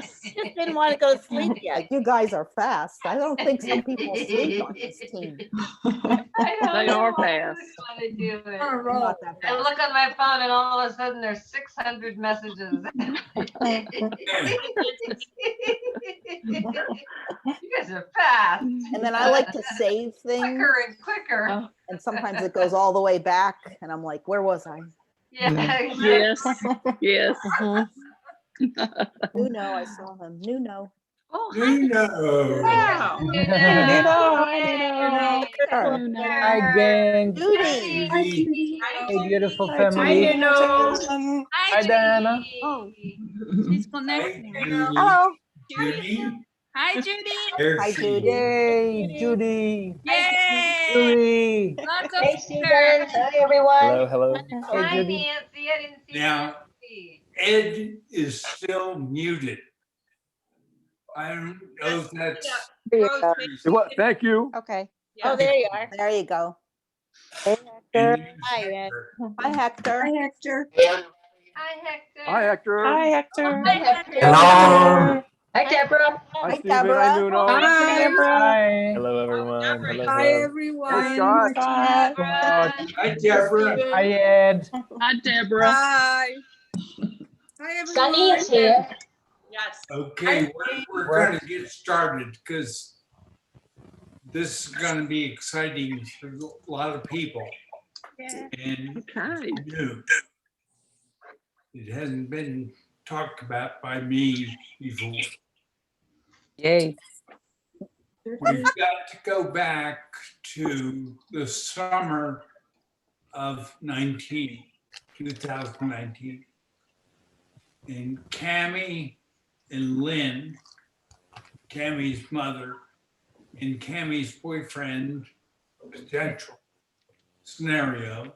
Yes. Just didn't want to go to sleep yet. Like, you guys are fast. I don't think some people sleep on this team. They are fast. I'm not that I fast. look on my phone and all of a sudden there's 600 messages. You guys are fast. And then I like to save things, Quicker and quicker. and sometimes it goes all the way back, and I'm like, where was I? Yeah. Yes. Yes. Nuno, I saw him. Nuno. Oh, Nuno. wow. Hi, gang. Judy. Hey, beautiful Hi, family. Nuno. Hi, Diana. Oh, She's Hi, connecting. Judy. Hello. Judy. Hi, Judy. There Hi, she Judy. is. Yay, Judy. Yay! Judy. Lots of hey, stickers. Susan. Hi, everyone. Hello, hello. Hi, Hey, Judy. Nancy. I didn't see Now- Nancy. Ed is still muted. I don't know if that's. There you go. What? Thank you. Okay. Oh, there you are. There you go. Hi, Ed. Hi, Hector. Hector. Hi, Hector. Hi, Hector. Hi, Hector. Hi, Hector. Hello. Hi, Deborah. Hi, Hi, Stephen. Deborah. Hi, Nuno. Hi, Deborah. Hi. Hello, everyone. Hello, Hi, hello. everyone. Hey, Scott. Scott. Hi, Deborah. Hi, Ed. Hi, Deborah. Hi. Hi, everyone. Sunny is here. Yes. Okay, we're going to get started because this is going to be exciting for a lot of people and Okay. new. It hasn't been talked about by me before. Yay. We've got to go back to the summer of 2019. And Cammie and Lynn, Cammie's mother, and Cammie's boyfriend, potential scenario,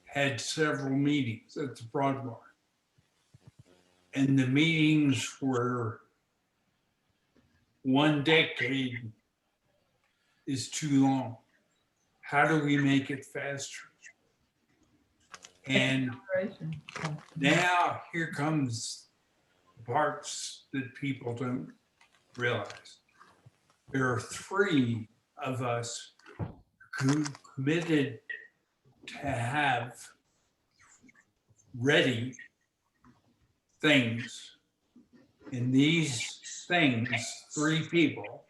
had several meetings at the Broadmoor. And the meetings were 1 decade is too long. How do we make it faster? And now here comes the parts that people don't realize. There are 3 of us who committed to have ready things. And these things, 3 people,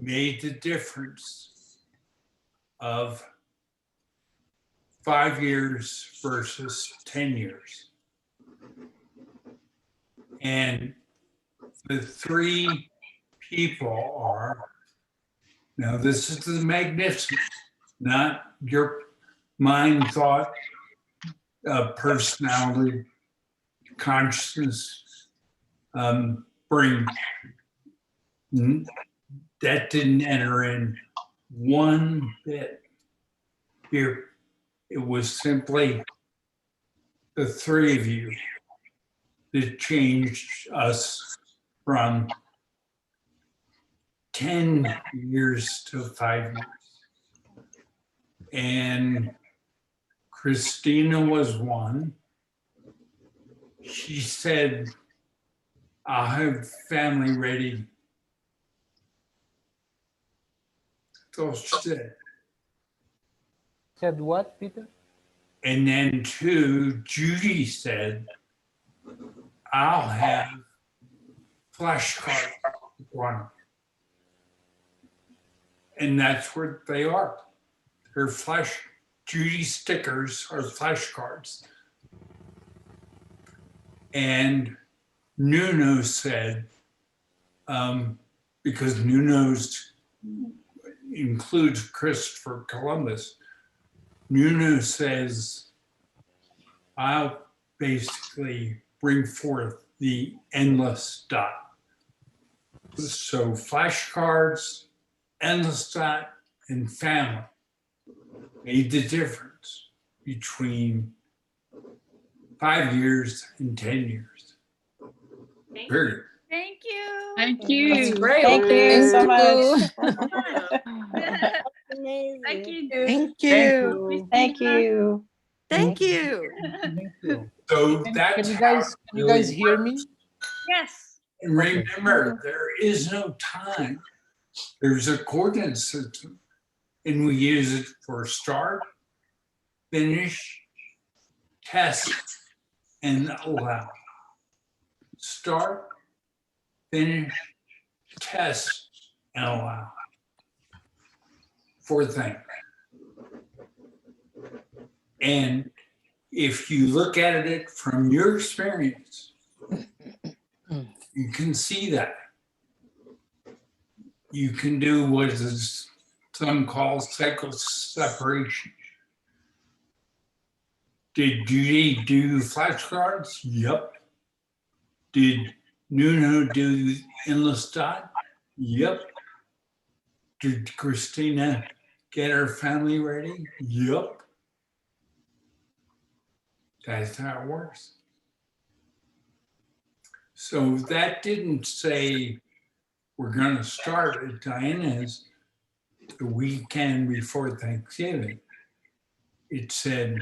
made the difference of 5 years versus 10 years. And the 3 people are, now this is the magnificent, not your mind, thought, personality, consciousness, brain. That didn't enter in one bit here. It was simply the 3 of you that changed us from 10 years to 5 years. And Christina was one. She said, I'll have family ready. That's all she said. Said what, Peter? And then 2, Judy said, I'll have flashcards. One. And that's what they are. They're Judy stickers are flashcards. And Nuno said, because Nuno's includes Christopher Columbus, Nuno says, I'll basically bring forth the endless dot. So flashcards, endless dot, and family made the difference between 5 years and 10 years. Period. Thank you. Thank you. That's great. Thank you so much. Amazing. Thank you. Thank you. Thank you. Thank you. Thank you. So Can that's you how guys, it can you guys really hear works. me? Yes. And remember, there is no time. There's a coordinate system, and we use it for start, finish, test, and allow. Start, finish, test, and allow. 4 things. And if you look at it from your experience, you can see that. You can do what is some call cycle separation. Did Judy do flashcards? Yep. Did Nuno do endless dot? Yep. Did Christina get her family ready? Yep. That's how it works. So that didn't say we're going to start at Diana's the weekend before Thanksgiving. It said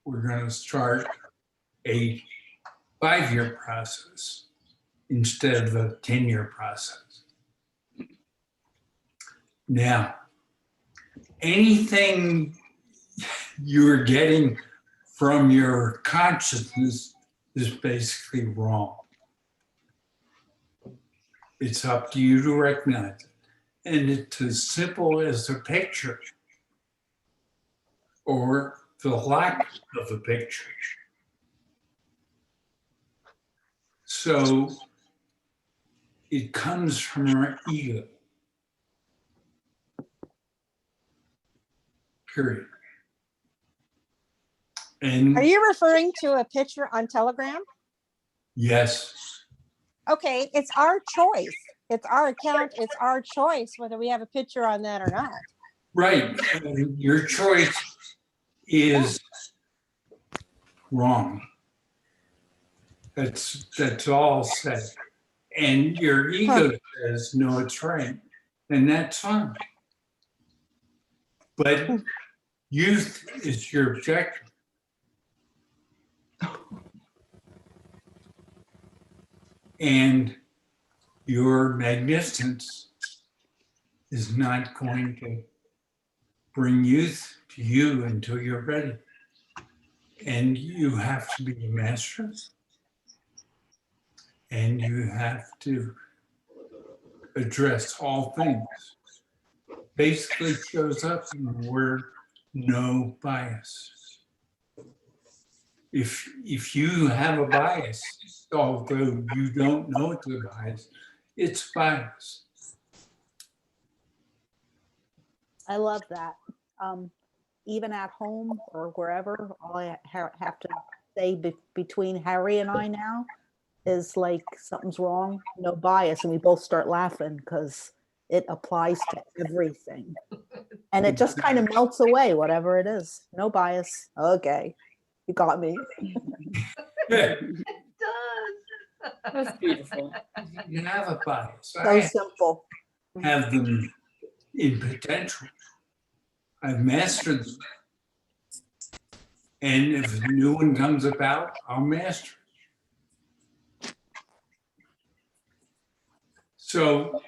we're going to start a 5-year process instead of a 10-year process. Now, anything you're getting from your consciousness is basically wrong. It's up to you to recognize it. And it's as simple as a picture or the lack of a picture. So it comes from our ego. Period. And Are you referring to a picture on Telegram? yes, Okay, it's our choice. It's our account. It's our choice whether we have a picture on that or not. right. And your choice is wrong. That's all said. And your ego says, no, it's right. And that's fine. But youth is your objective. And your magnificence is not going to bring youth to you until you're ready. And you have to be a master. And you have to address all things. Basically shows up in the word no bias. If you have a bias, although you don't know it's a bias, it's bias. I love that. Even at home or wherever, all I have to say between Harry and I now is like something's wrong, no bias, and we both start laughing because it applies to everything. And it just kind of melts away, whatever it is. No bias. Okay, you got me. It does. That's beautiful. You have a bias. So I simple. have them in potential. I've mastered them. And if a new one comes about, I'll master it. So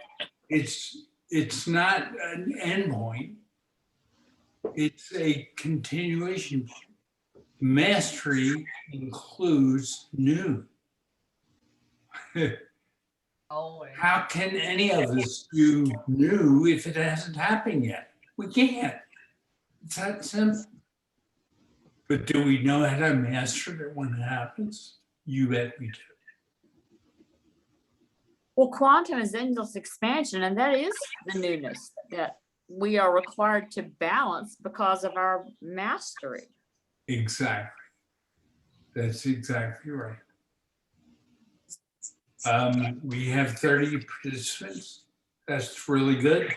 it's not an endpoint. It's a continuation. Mastery includes new. Always. How can any of us do new if it hasn't happened yet? We can't. It's that simple. But do we know how to master it when it happens? You bet we do. Well, quantum is endless expansion, and that is the newness that we are required to balance because of our mastery. Exactly. That's exactly right. We have 30 participants. That's really good.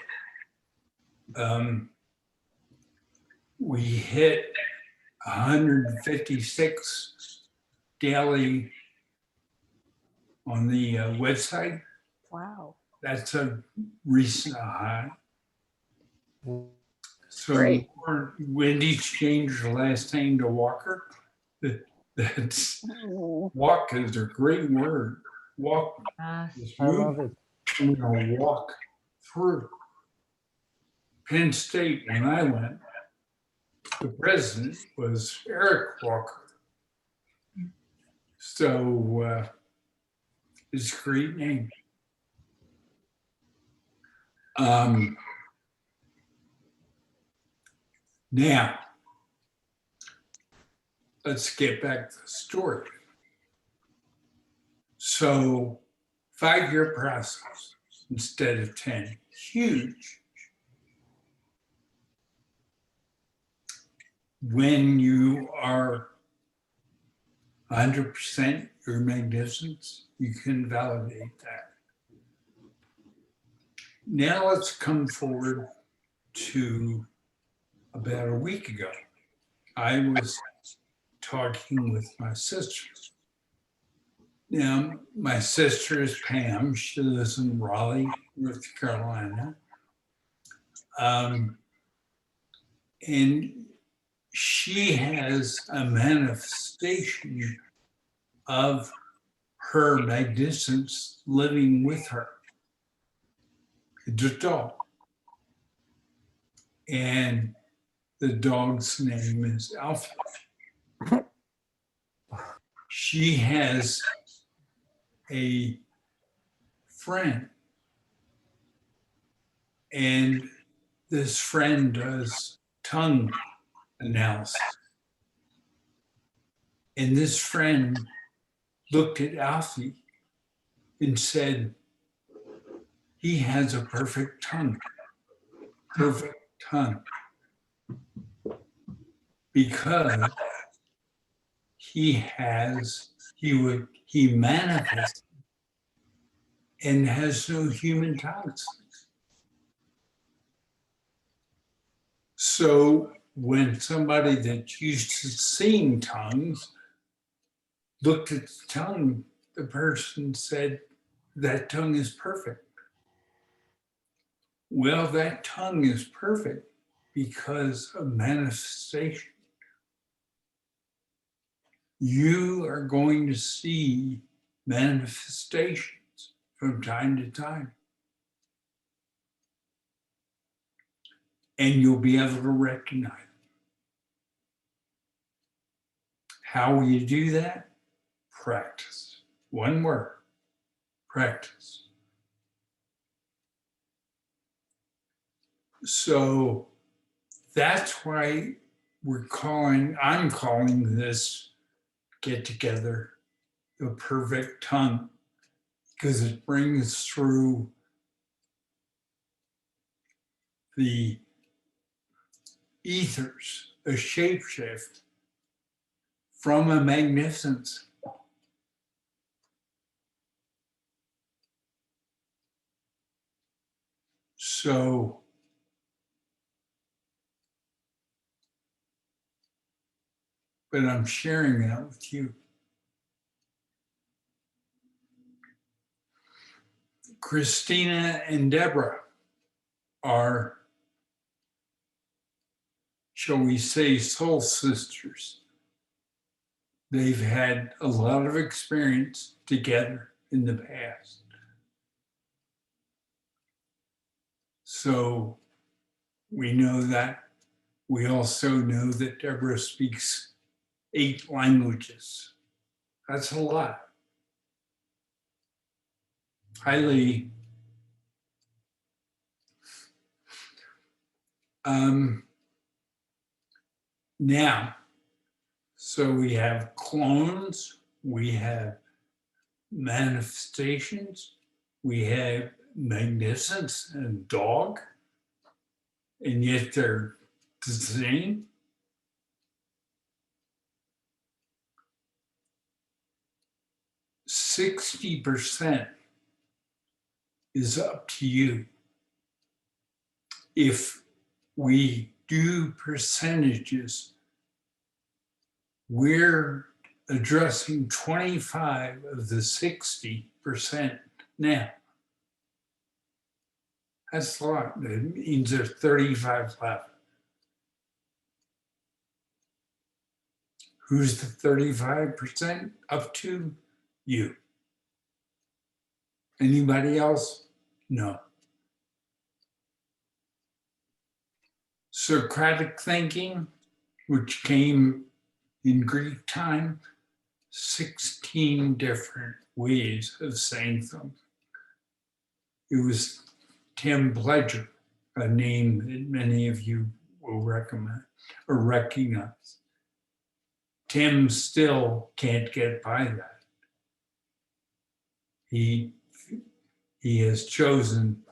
We hit 156 daily on the website. Wow. That's a recent high. So Great. Wendy changed her last name to Walker. That's walk is a great word. Walk is I love move. it. We're gonna walk through. Penn State, when I went, the president was Eric Walker. So it's a great name. Now, let's get back to the story. So 5-year process instead of 10, huge. When you are 100% your magnificence, you can validate that. Now let's come forward to about a week ago. I was talking with my sister. Now, my sister is Pam. She lives in Raleigh, North Carolina. And she has a manifestation of her magnificence living with her. It's a dog. And the dog's name is Alpha. She has a friend, and this friend does tongue analysis. And this friend looked at Alfie and said, he has a perfect tongue. Perfect tongue. Because he manifests and has no human tongues. So when somebody that's used to seeing tongues looked at the tongue, the person said, that tongue is perfect. Well, that tongue is perfect because of manifestation. You are going to see manifestations from time to time. And you'll be able to recognize them. How will you do that? Practice. One word, practice. So that's why I'm calling this get together the perfect tongue, because it brings through the ethers, a shapeshift from a magnificence. So but I'm sharing that with you. Christina and Deborah are, shall we say, soul sisters. They've had a lot of experience together in the past. So we know that. We also know that Deborah speaks 8 languages. That's a lot. Highly. Now, so we have clones, we have manifestations, we have magnificence and dog, and yet they're the same. %60 is up to you. If we do percentages, we're addressing 25 of the 60% now. That's a lot. That means there's 35 left. Who's the 35% up to? You. Anybody else? No. Socratic thinking, which came in Greek time, 16 different ways of saying something. It was Tim Pledger, a name that many of you will recommend or recognize. Tim still can't get by that. He has chosen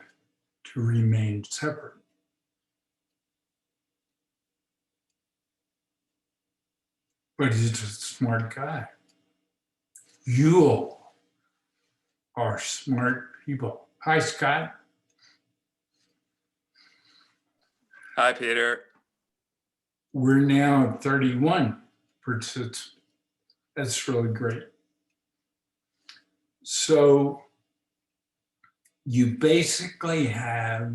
to remain separate. But he's a smart guy. You all are smart people. Hi, Scott. Hi, Peter. We're now at 31%. That's really great. So you basically have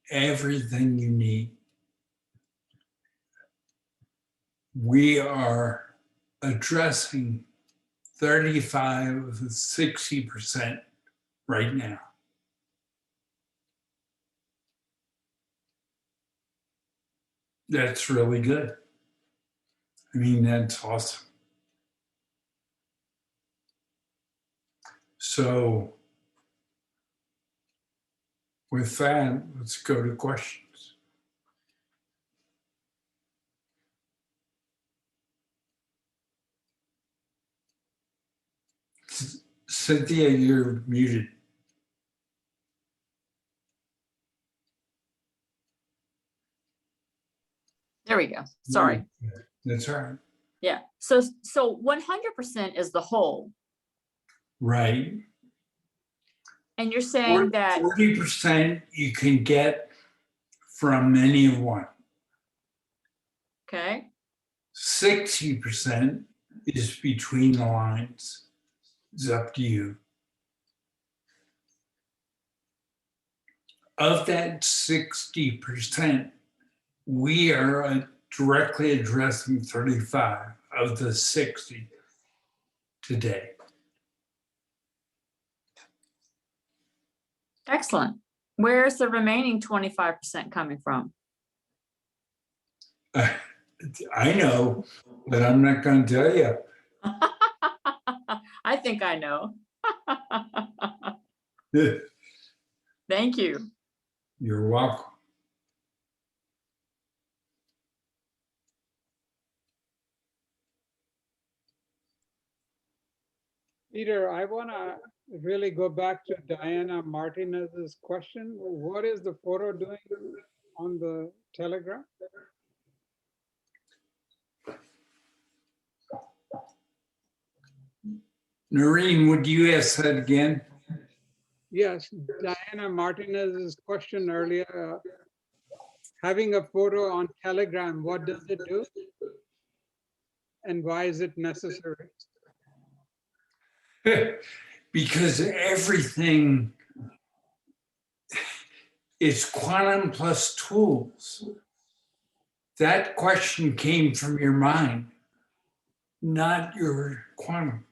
everything you need. We are addressing 35 to 60% right now. That's really good. I mean, that's awesome. So with that, let's go to questions. Cynthia, you're muted. There we go. Sorry. That's all right. Yeah. So 100% is the whole. Right. And you're saying that 40% you can get from any one. okay. 60% is between the lines. It's up to you. Of that 60%, we are directly addressing 35 of the 60 today. Excellent. Where's the remaining 25% coming from? I know, but I'm not going to tell you. I think I know. Thank you. You're welcome. Peter, I want to really go back to Diana Martinez's question. What is the photo doing on the Telegram? Noreen, would you ask that again? Yes, Diana Martinez's question earlier. Having a photo on Telegram, what does it do? And why is it necessary? Because everything is quantum plus tools. That question came from your mind, not your quantum.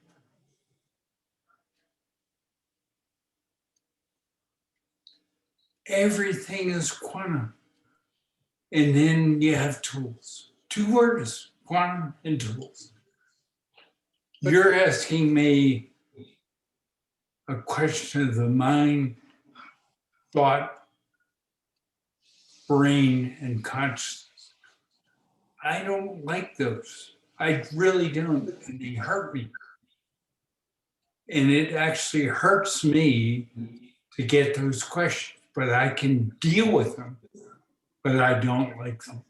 Everything is quantum. And then you have tools. Two words, quantum and tools. You're asking me a question of the mind, thought, brain, and consciousness. I don't like those. I really don't. And they hurt me. And it actually hurts me to get those questions, but I can deal with them, but I don't like them.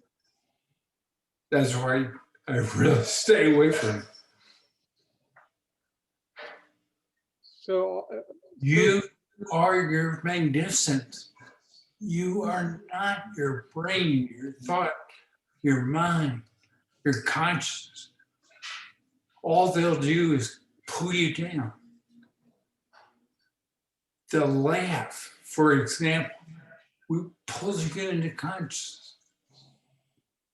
That's why I really stay away from them. So You are your magnificence. You are not your brain, your thought, your mind, your consciousness. All they'll do is pull you down. The laugh, for example, pulls you into consciousness.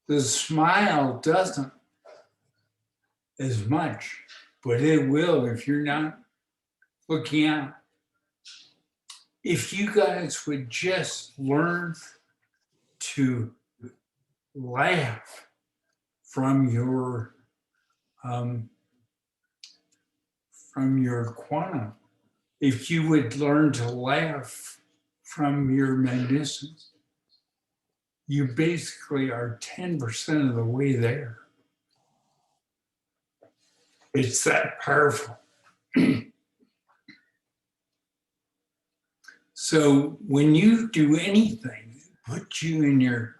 The smile doesn't. as much, but it will if you're not looking out. If you guys would just learn to laugh from your quantum, if you would learn to laugh from your magnificence, you basically are 10% of the way there. It's that powerful. So when you do anything, put you in your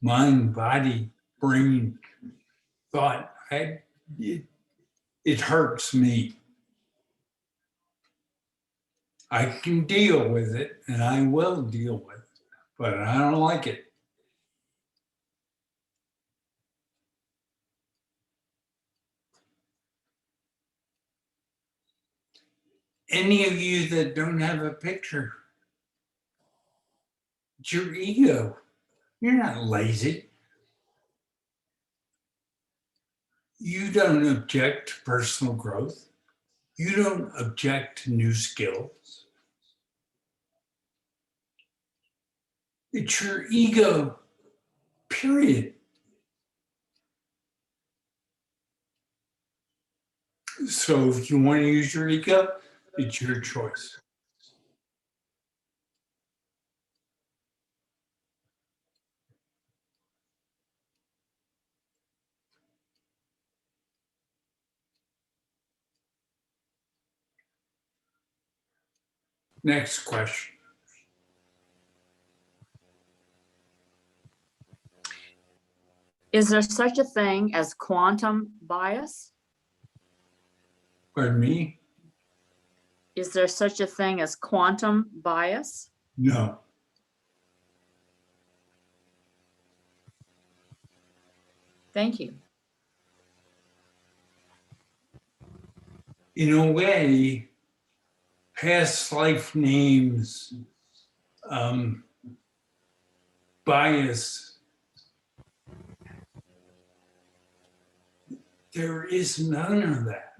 mind, body, brain, thought, it hurts me. I can deal with it, and I will deal with it, but I don't like it. Any of you that don't have a picture, it's your ego. You're not lazy. You don't object to personal growth. You don't object to new skills. It's your ego, period. So if you want to use your ego, it's your choice. Next question. Is there such a thing as quantum bias? Pardon me? Is there such a thing as quantum bias? No. Thank you. In a way, past life names, bias, there is none of that.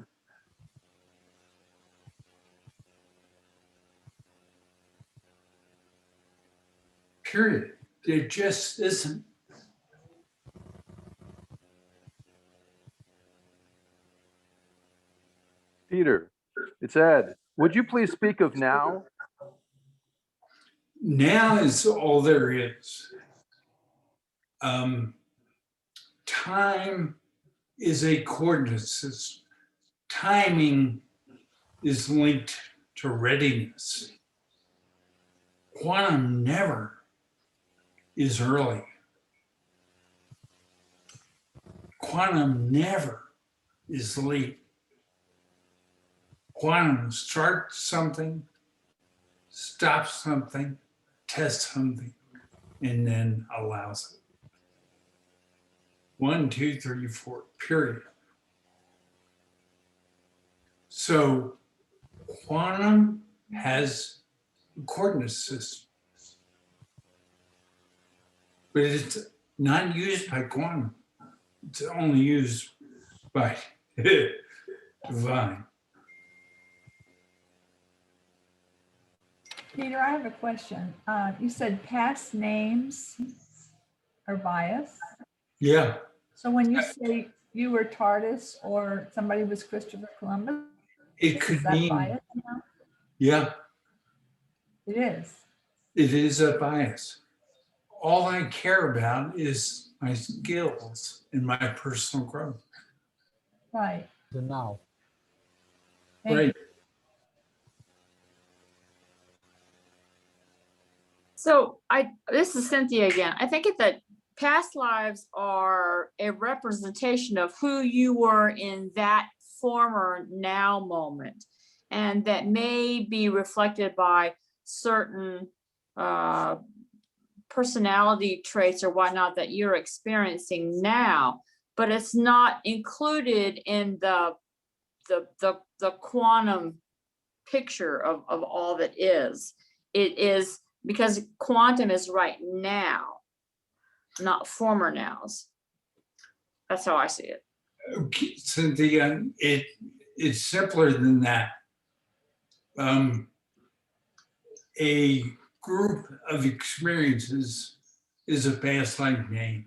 Period. There just isn't. Peter, it's Ed. Would you please speak of now? Now is all there is. Time is a coordinate system. Timing is linked to readiness. Quantum never is early. Quantum never is late. Quantum starts something, stops something, tests something, and then allows it. 1, 2, 3, 4, period. So quantum has a coordinate system, but it's not used by quantum. It's only used by divine. Peter, I have a question. You said past names are biased. Yeah. So when you say you were TARDIS or somebody was Christopher Columbus, It could is that mean, biased now? yeah, It is. it is a bias. All I care about is my skills and my personal growth. Right. The now. Thank Right. you. So this is Cynthia again. I think that past lives are a representation of who you were in that former now moment. And that may be reflected by certain personality traits or whatnot that you're experiencing now, but it's not included in the quantum picture of all that is. It is because quantum is right now, not former nows. That's how I see it. Okay, Cynthia, it's simpler than that. A group of experiences is a past life name.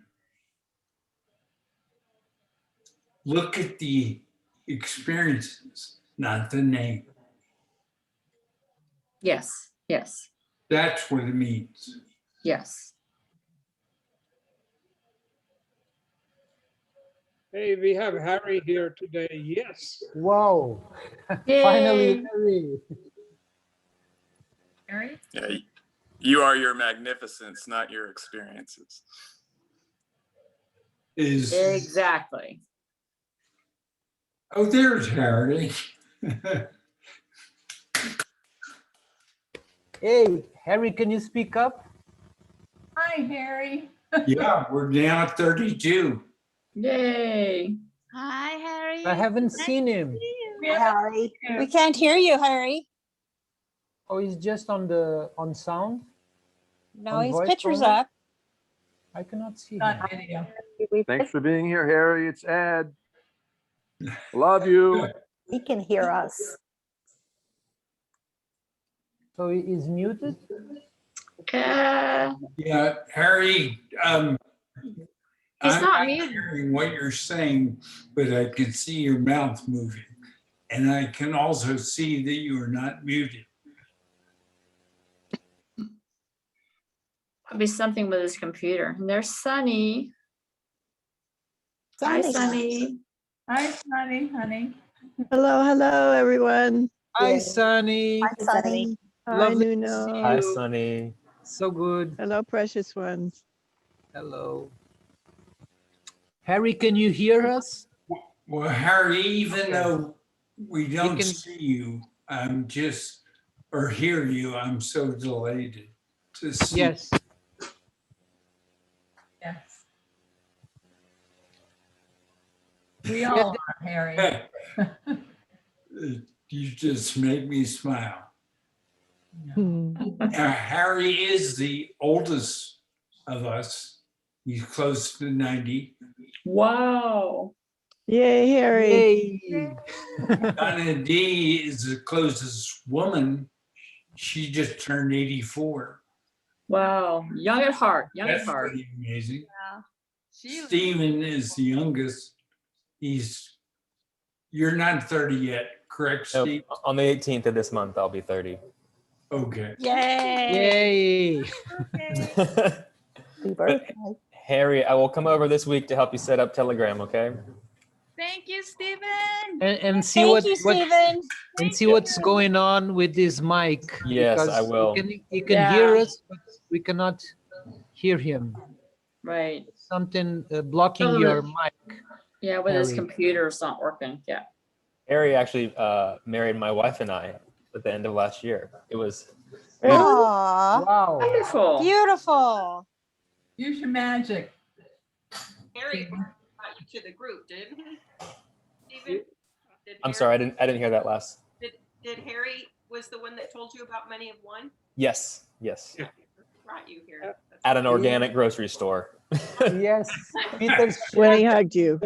Look at the experiences, not the name. Yes, yes, That's what it means. yes. Hey, we have Harry here today. Yes. Wow. Yay. Finally, Harry. Harry? Yeah, you are your magnificence, not your experiences. Is Exactly. oh, there's Harry. Hey, Harry, can you speak up? Hi, Harry. Yeah, we're down at 32. Yay. Hi, Harry. I haven't seen him. Harry. We can't hear you, Harry. Oh, he's just on sound. No, On his voice picture's only? up. I cannot see him. Not video. Thanks for being here, Harry. It's Ed. Love you. He can hear us. So he is muted. Uh, Yeah, Harry, He's I'm not not muted. hearing what you're saying, but I can see your mouth moving. And I can also see that you are not muted. Probably something with his computer. And there's Sunny. Hi, Sunny. Hi, honey. Hello, everyone. Hi, Sunny. Hi, Sunny. Hi, Lovely to Nuno. see Hi, you. Sunny. So good. Hello, precious ones. Hello. Harry, can you hear us? Well, Harry, even though we don't can- see you, or hear you, I'm so delighted to see. Yes. Yes. We all are, Harry. You just make me smile. Hmm. Harry is the oldest of us. He's close to 90. Wow. Yay, Harry. Yay. Donna D is the closest woman. She just turned 84. Wow. Young at heart. Young at That's heart. pretty amazing. Yeah. Stephen is the youngest. You're not 30 yet, correct, Nope. Steve? On the 18th of this month, I'll be 30. Okay. Yay. Yay. Happy birthday. Harry, I will come over this week to help you set up Telegram, okay? Thank you, Stephen. And see Thank what, you, what Stephen. and see what's going on with this mic. Yes, because I will. He can Yeah. hear us, but we cannot hear him. Right. Something blocking Oh, your the- mic. Yeah, with his Harry. computer, it's not working. Yeah. Harry actually married my wife and I at the end of last year. It was Aw, Wow. Wonderful. beautiful. Use your magic. Harry brought you to the group, didn't he? Stephen? Did I'm Harry- sorry, I didn't hear that last. Did Harry was the one that told you about Many of One? Yes. Brought you here. That's At an organic grocery store. Yes. Peter When he shared, hugged you.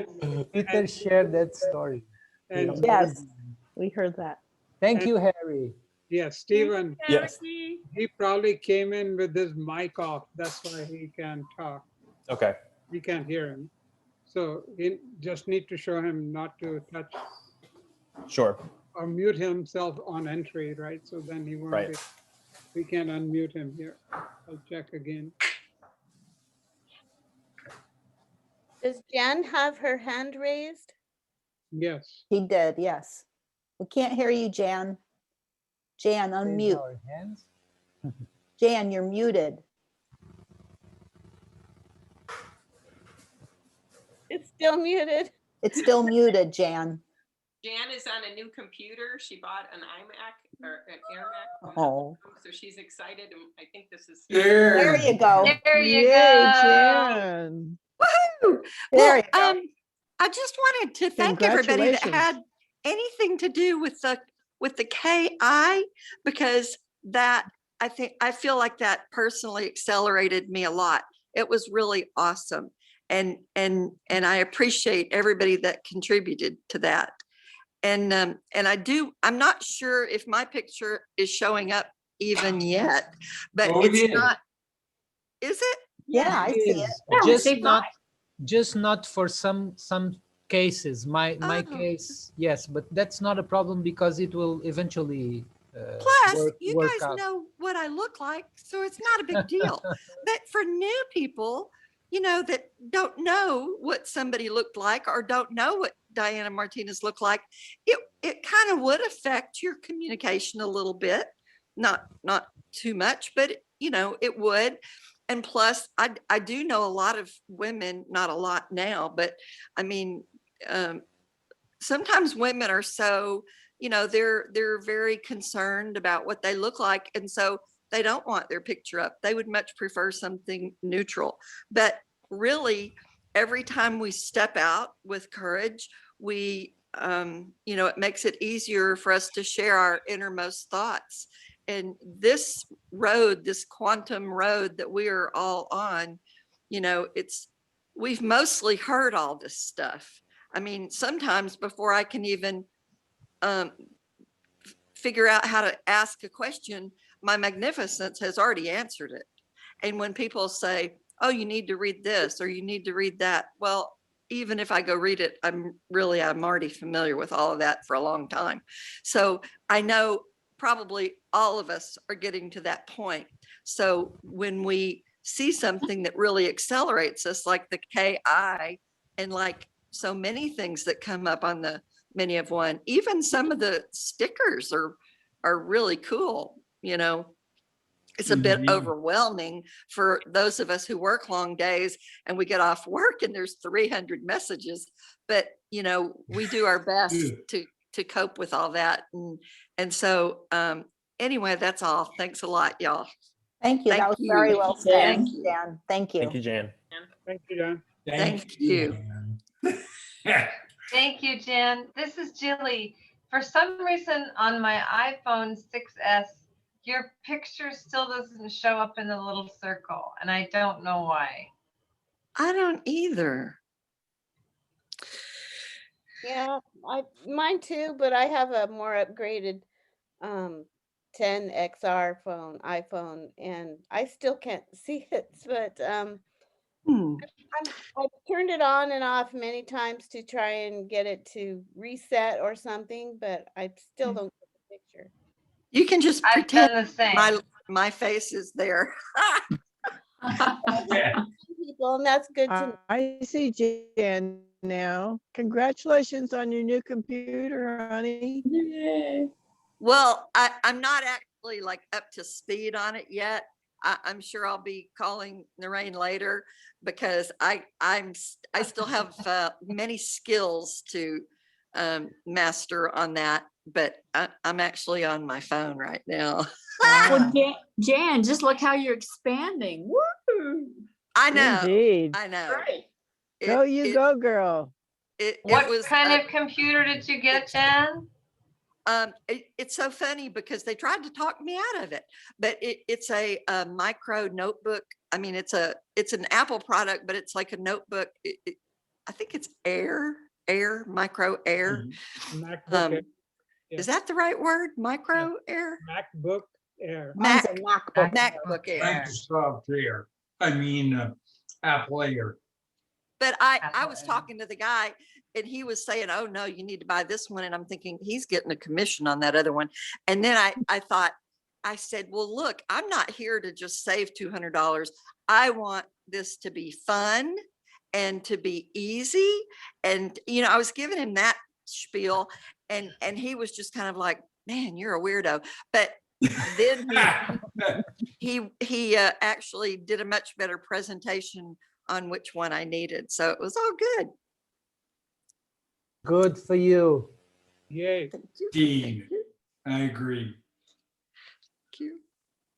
Peter shared that story. And Yes, we heard that. Thank you, Harry. yeah, Stephen, Yes. Harry. he probably came in with his mic off. That's why he can't talk. Okay. We can't hear him. So you just need to show him not to touch Sure. or mute himself on entry, right? So then he won't Right. be, we can't unmute him here. I'll check again. Does Jan have her hand raised? Yes. He did, yes. We can't hear you, Jan. Jan, Raise unmute. our hands. Jan, you're muted. It's still muted. It's still muted, Jan. Jan is on a new computer. She bought an iMac or an AirMac. Oh. So she's excited, and I think this is. There you go. There you Yay, go. Jan. There Well, you go. I just wanted to thank everybody that had Congratulations. anything to do with the KI, because that I feel like that personally accelerated me a lot. It was really awesome. and I appreciate everybody that contributed to that. And I'm not sure if my picture is showing up even yet, but Oh, it it's is. not, is it? Yeah, I see it. Just not for some cases. My Oh. case, yes, but that's not a problem because it will eventually Plus, you work guys out. know what I look like, so it's not a big deal. But for new people, you know, that don't know what somebody looked like or don't know what Diana Martinez looked like, it kind of would affect your communication a little bit. Not too much, but you know, it would. And plus, I do know a lot of women, not a lot now, but I mean, sometimes women are so, you know, they're very concerned about what they look like. And so they don't want their picture up. They would much prefer something neutral. But really, every time we step out with courage, we, you know, it makes it easier for us to share our innermost thoughts. And this road, this quantum road that we are all on, you know, we've mostly heard all this stuff. I mean, sometimes before I can even figure out how to ask a question, my magnificence has already answered it. And when people say, oh, you need to read this or you need to read that, well, even if I go read it, I'm already familiar with all of that for a long time. So I know probably all of us are getting to that point. So when we see something that really accelerates us, like the KI, and like so many things that come up on the Many of One, even some of the stickers are really cool. You know, it's a bit overwhelming for those of us who work long days and we get off work and there's 300 messages, but you know, we do our best to cope with all that. And so anyway, that's all. Thanks a lot, y'all. Thank you. That was very well said, Jan. Thank you. Thank you, Jan. Thank you, Jan. Thank you. Thank you, Jan. This is Jilly. For some reason on my iPhone 6S, your picture still doesn't show up in the little circle, and I don't know why. I don't either. Yeah, mine too, but I have a more upgraded 10XR iPhone, and I still can't see it. But I've turned it on and off many times to try and get it to reset or something, but I still don't get the picture. You can just I've done pretend the same. my face is there. People, and that's good to know. I see Jan now. Congratulations on your new computer, honey. Well, I'm not actually like up to speed on it yet. I'm sure I'll be calling Narain later because I still have many skills to master on that, but I'm actually on my phone right now. Well, Jan, just look how you're expanding. Woo! I know. Indeed. I know. Great. Go, girl. What kind of computer did you get, Jan? It's so funny because they tried to talk me out of it, but it's a micro notebook. I mean, it's an Apple product, but it's like a notebook. I think it's Micro Air. MacBook Air. Is that the right word? Micro Air? MacBook Air. MacBook Air. Microsoft Air. I mean, Apple Air. But I was talking to the guy and he was saying, oh no, you need to buy this one. And I'm thinking he's getting a commission on that other one. And then I said, well, look, I'm not here to just save $200. I want this to be fun and to be easy. And, you know, I was giving him that spiel and he was just kind of like, man, you're a weirdo. But then he actually did a much better presentation on which one I needed. So it was all good. Good for you. Yay. Indeed. I agree.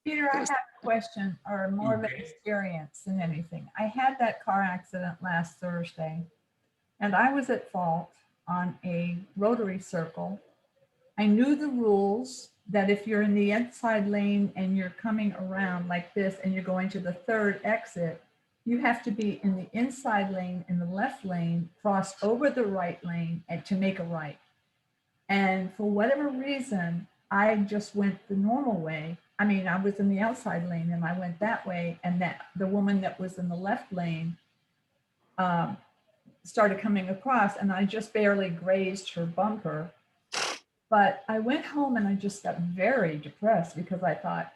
Peter, I have a question or more of an experience than anything. I had that car accident last Thursday and I was at fault on a rotary circle. I knew the rules that if you're in the inside lane and you're coming around like this and you're going to the third exit, you have to be in the inside lane, in the left lane, cross over the right lane and to make a right. And for whatever reason, I just went the normal way. I mean, I was in the outside lane and I went that way, and that the woman that was in the left lane started coming across, and I just barely grazed her bumper. But I went home and I just got very depressed because I thought,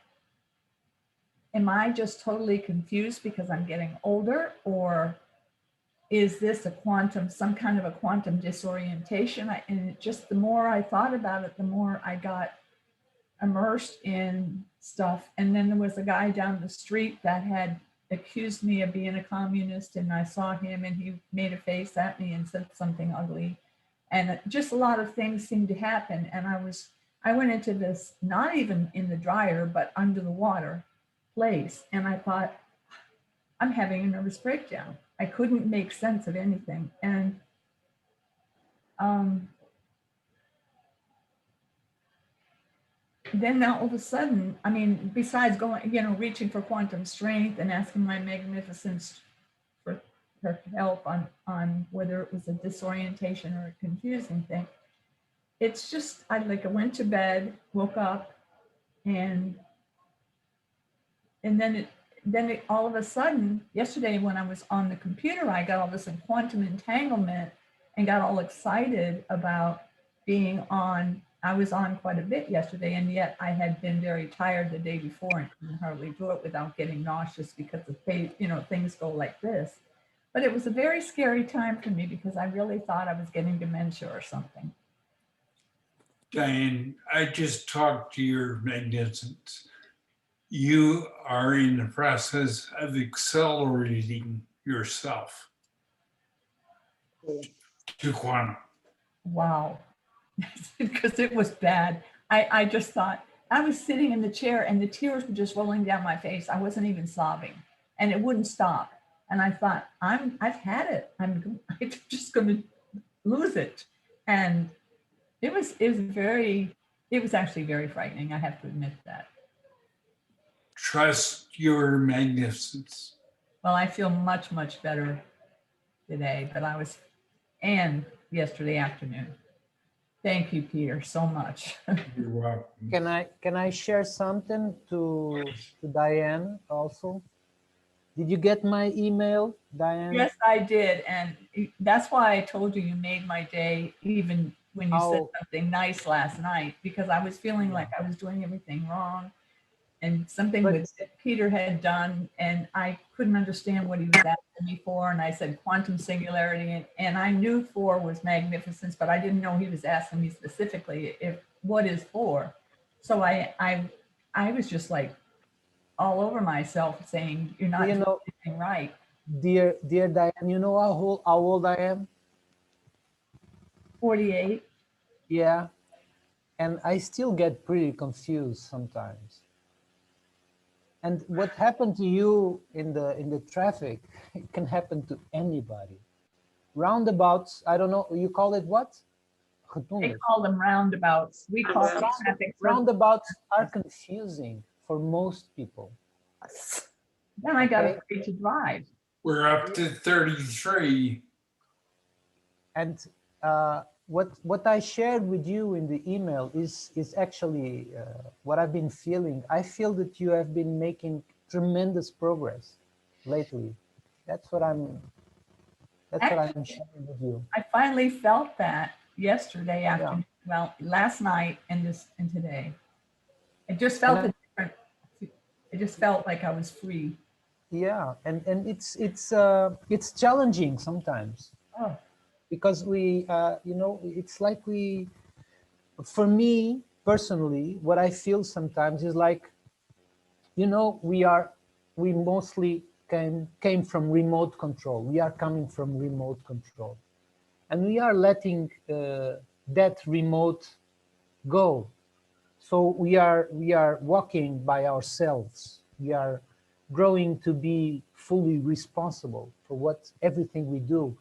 am I just totally confused because I'm getting older, or is this some kind of a quantum disorientation? And just the more I thought about it, the more I got immersed in stuff. And then there was a guy down the street that had accused me of being a communist, and I saw him and he made a face at me and said something ugly. And just a lot of things seemed to happen. And I went into this, not even in the dryer, but under the water place. And I thought, I'm having a nervous breakdown. I couldn't make sense of anything. And then all of a sudden, I mean, besides going, reaching for quantum strength and asking my magnificence for her help on whether it was a disorientation or a confusing thing, it's just, I went to bed, woke up, and then it all of a sudden, yesterday when I was on the computer, I got all this quantum entanglement and got all excited about being on. I was on quite a bit yesterday, and yet I had been very tired the day before and couldn't hardly do it without getting nauseous because of, things go like this. But it was a very scary time for me because I really thought I was getting dementia or something. Diane, I just talked to your magnificence. You are in the process of accelerating yourself to quantum. Wow. Because it was bad. I just thought, I was sitting in the chair and the tears were just rolling down my face. I wasn't even sobbing and it wouldn't stop. And I thought, I've had it. I'm just going to lose it. And it was actually very frightening. I have to admit that. Trust your magnificence. Well, I feel much, much better today, and yesterday afternoon. Thank you, Peter, so much. You're welcome. Can I share something to Diane also? Did you get my email, Diane? Yes, I did. And that's why I told you made my day, even when you said something nice last night, because I was feeling like I was doing everything wrong. And something that Peter had done, and I couldn't understand what he was asking me for. And I said quantum singularity, and I knew 4 was magnificence, but I didn't know he was asking me specifically what is 4. So I was just like all over myself, saying you're not doing anything right. Dear Diane, you know how old I am? 48. Yeah, and I still get pretty confused sometimes. And what happened to you in the traffic, it can happen to anybody. Roundabouts, I don't know, you call it what? They call them roundabouts. We call them traffic. Roundabouts are confusing for most people. Then I got afraid to drive. We're up to 33. And what I shared with you in the email is actually what I've been feeling. I feel that you have been making tremendous progress lately. That's what I'm sharing with you. I finally felt that yesterday afternoon. Yeah. Well, last night and today. It just felt different. It just felt like I was free. Yeah, and it's challenging sometimes. Oh. Because it's like for me personally, what I feel sometimes is like, we mostly came from remote control. We are coming from remote control, and we are letting that remote go. So we are walking by ourselves. We are growing to be fully responsible for everything we do.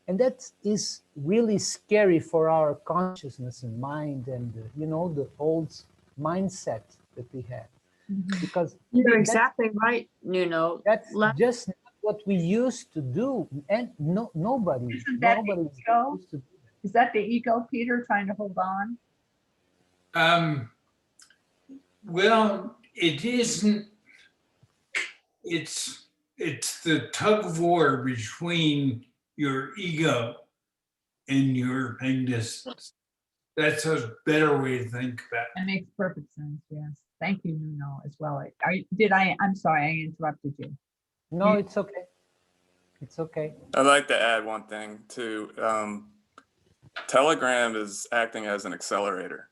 And that is really scary for our consciousness and mind and, the old mindset that we have. Because you're exactly right, Nuno. That's just not what we used to do, and nobody Isn't that the used ego? to do. Is that the ego, Peter, trying to hold on? Well, it isn't, it's the tug of war between your ego and your magnificence. That's a better way to think about it. That makes perfect sense, yes. Thank you, Nuno, as well. I'm sorry, I interrupted you. No, it's okay. It's okay. I'd like to add one thing too. Telegram is acting as an accelerator,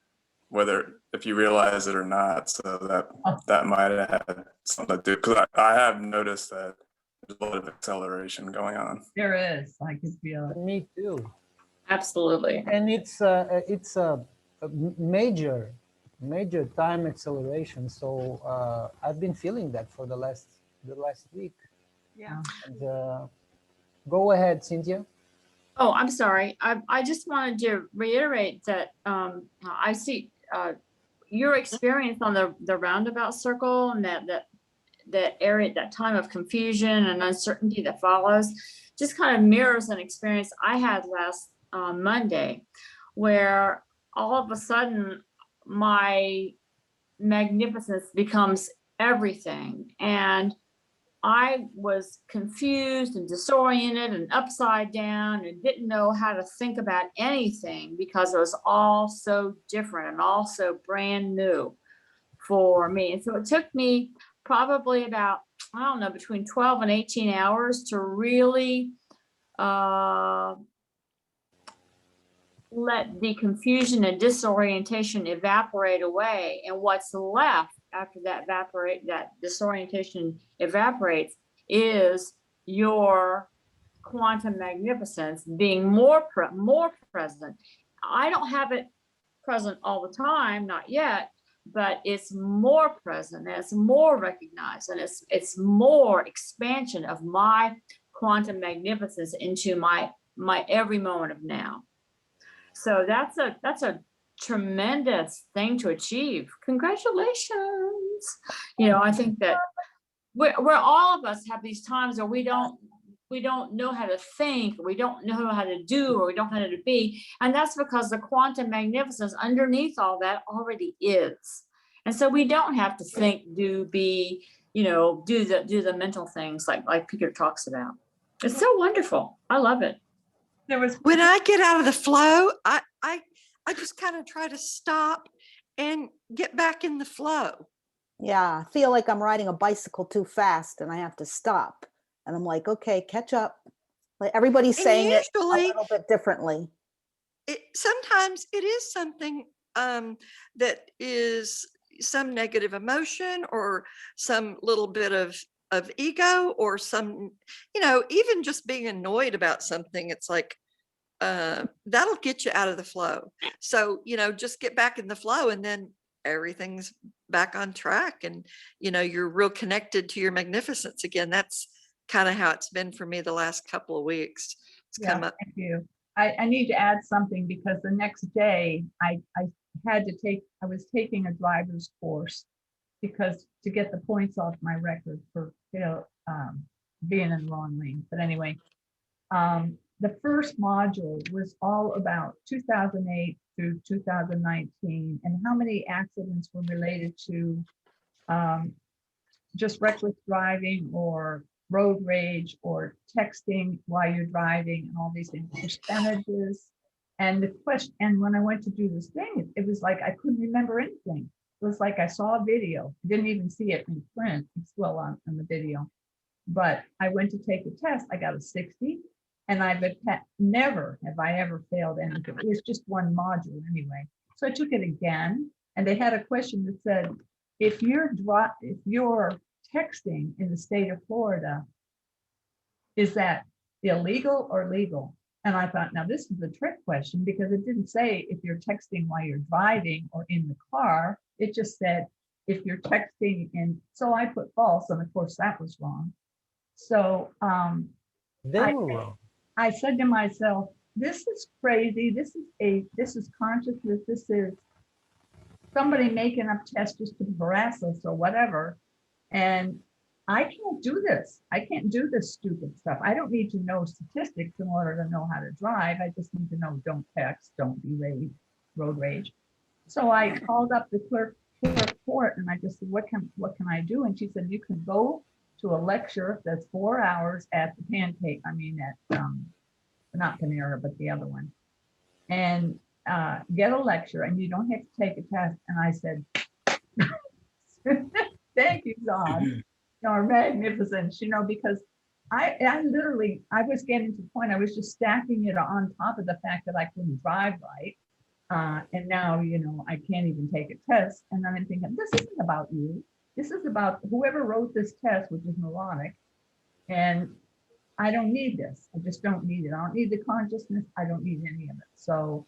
whether if you realize it or not. So that might have had something to do, because I have noticed that there's a lot of acceleration going on. There is, I can feel it. Me too. Absolutely. And it's a major time acceleration. So I've been feeling that for the last week. Yeah. And, go ahead, Cynthia. Oh, I'm sorry. I just wanted to reiterate that I see your experience on the roundabout circle and that area, that time of confusion and uncertainty that follows, just kind of mirrors an experience I had last Monday, where all of a sudden my magnificence becomes everything. And I was confused and disoriented and upside down and didn't know how to think about anything because it was all so different and all so brand new for me. And so it took me probably about, I don't know, between 12 and 18 hours to really let the confusion and disorientation evaporate away. And what's left after that disorientation evaporates is your quantum magnificence being more present. I don't have it present all the time, not yet, but it's more present and it's more recognized and it's more expansion of my quantum magnificence into my every moment of now. So that's a tremendous thing to achieve. Congratulations. You know, I think that we're all of us have these times where we don't know how to think, or we don't know how to do, or we don't know how to be. And that's because the quantum magnificence underneath all that already is. And so we don't have to think, do, be, you know, do the mental things like Peter talks about. It's so wonderful. I love it. When I get out of the flow, I just kind of try to stop and get back in the flow. Yeah, I feel like I'm riding a bicycle too fast and I have to stop. And I'm like, okay, catch up. Like everybody's saying it a little bit differently. Sometimes it is something that is some negative emotion or some little bit of ego or some, you know, even just being annoyed about something. It's like, that'll get you out of the flow. So, you know, just get back in the flow and then everything's back on track and, you know, you're real connected to your magnificence again. That's kind of how it's been for me the last couple of weeks. It's come up. Thank you. I need to add something because the next day I was taking a driver's course because to get the points off my record for being in the wrong lane. But anyway, the first module was all about 2008 through 2019 and how many accidents were related to just reckless driving or road rage or texting while you're driving and all these things, percentages. And the question, and when I went to do this thing, it was like I couldn't remember anything. It was like I saw a video, didn't even see it in print. It's still on the video. But I went to take a test. I got a 60, and never have I ever failed anything. It was just one module anyway. So I took it again, and they had a question that said, if you're texting in the state of Florida, is that illegal or legal? And I thought, now this is a trick question because it didn't say if you're texting while you're driving or in the car. It just said if you're texting in. So I put false, and of course that was wrong. So They were wrong. I said to myself, this is crazy. This is consciousness. This is somebody making up tests just to harass us or whatever. And I can't do this. I can't do this stupid stuff. I don't need to know statistics in order to know how to drive. I just need to know don't text, don't be road rage. So I called up the clerk court and I just said, what can I do? And she said, you can go to a lecture that's 4 hours at the Pancake, not Panera, but the other one, and get a lecture, and you don't have to take a test. And I said, thank you, God. You're magnificent, because I was getting to the point, I was just stacking it on top of the fact that I couldn't drive right. And now, I can't even take a test. And then I'm thinking, this isn't about you. This is about whoever wrote this test, which is moronic. And I don't need this. I just don't need it. I don't need the consciousness. I don't need any of it. So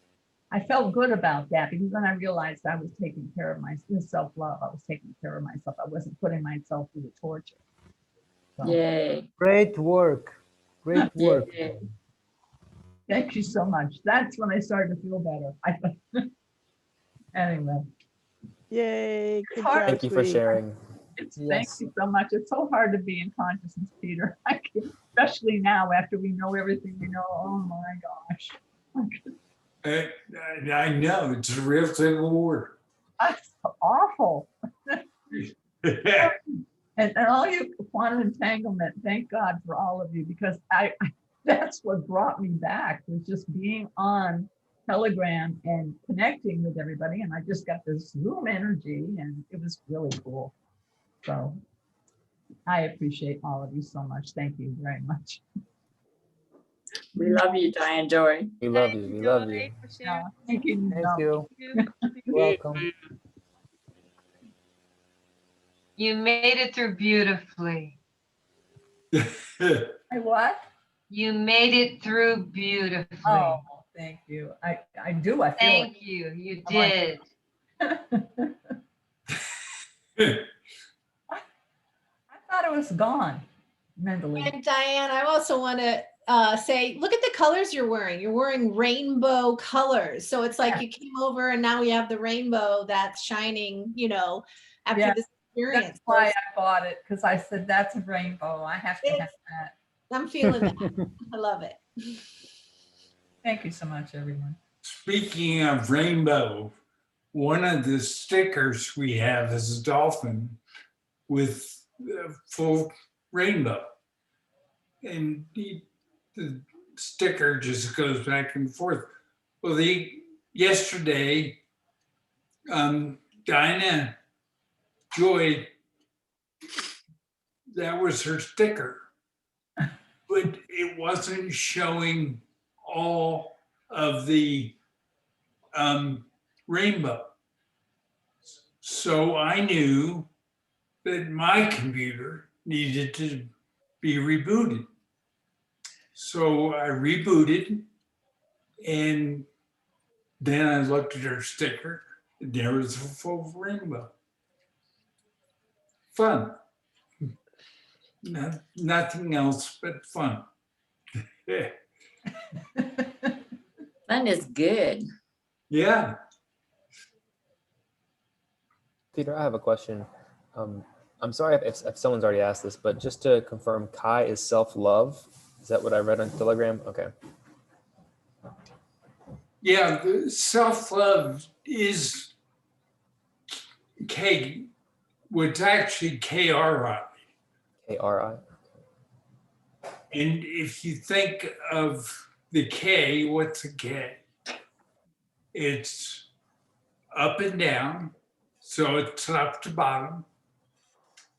I felt good about that, because then I realized I was taking care of myself, self-love. I was taking care of myself. I wasn't putting myself through the torture. So, Yay. Great work. Great work. Yay. thank you so much. That's when I started to feel better. Anyway. Yay. It's hard- Thank you for sharing. Thank you so much. It's so hard to be in consciousness, Peter. Especially now after we know everything we know. Oh my gosh. I know, it's a real civil war. That's awful. And all you quantum entanglement, thank God for all of you, because that's what brought me back, was just being on Telegram and connecting with everybody. And I just got this Zoom energy, and it was really cool. So I appreciate all of you so much. Thank you very much. We love you, Diane Joy. We love you. We love you. Thank you. Thank you. Welcome. You made it through beautifully. I what? You made it through beautifully. Oh, thank you. I do. I feel Thank it. you. You I'm like- did. I thought it was gone mentally. And Diane, I also want to say, look at the colors you're wearing. You're wearing rainbow colors. So it's like you came over and now we have the rainbow that's shining, after Yeah, this experience. That's why I bought it, because I said, that's a rainbow. I have to have that. I'm feeling that. I love it. Thank you so much, everyone. Speaking of rainbow, one of the stickers we have is a dolphin with a full rainbow. And the sticker just goes back and forth. Well, yesterday, Dinah Joy, that was her sticker, but it wasn't showing all of the rainbow. So I knew that my computer needed to be rebooted. So I rebooted, and then I looked at her sticker, and there was a full rainbow. Fun. Nothing else but fun. Fun is good. Yeah. Peter, I have a question. I'm sorry if someone's already asked this, but just to confirm, Kai is self-love. Is that what I read on Telegram? Okay. Yeah, the self-love is K, what's actually KRI. KRI. And if you think of the K, what's a K? It's up and down, so it's top to bottom.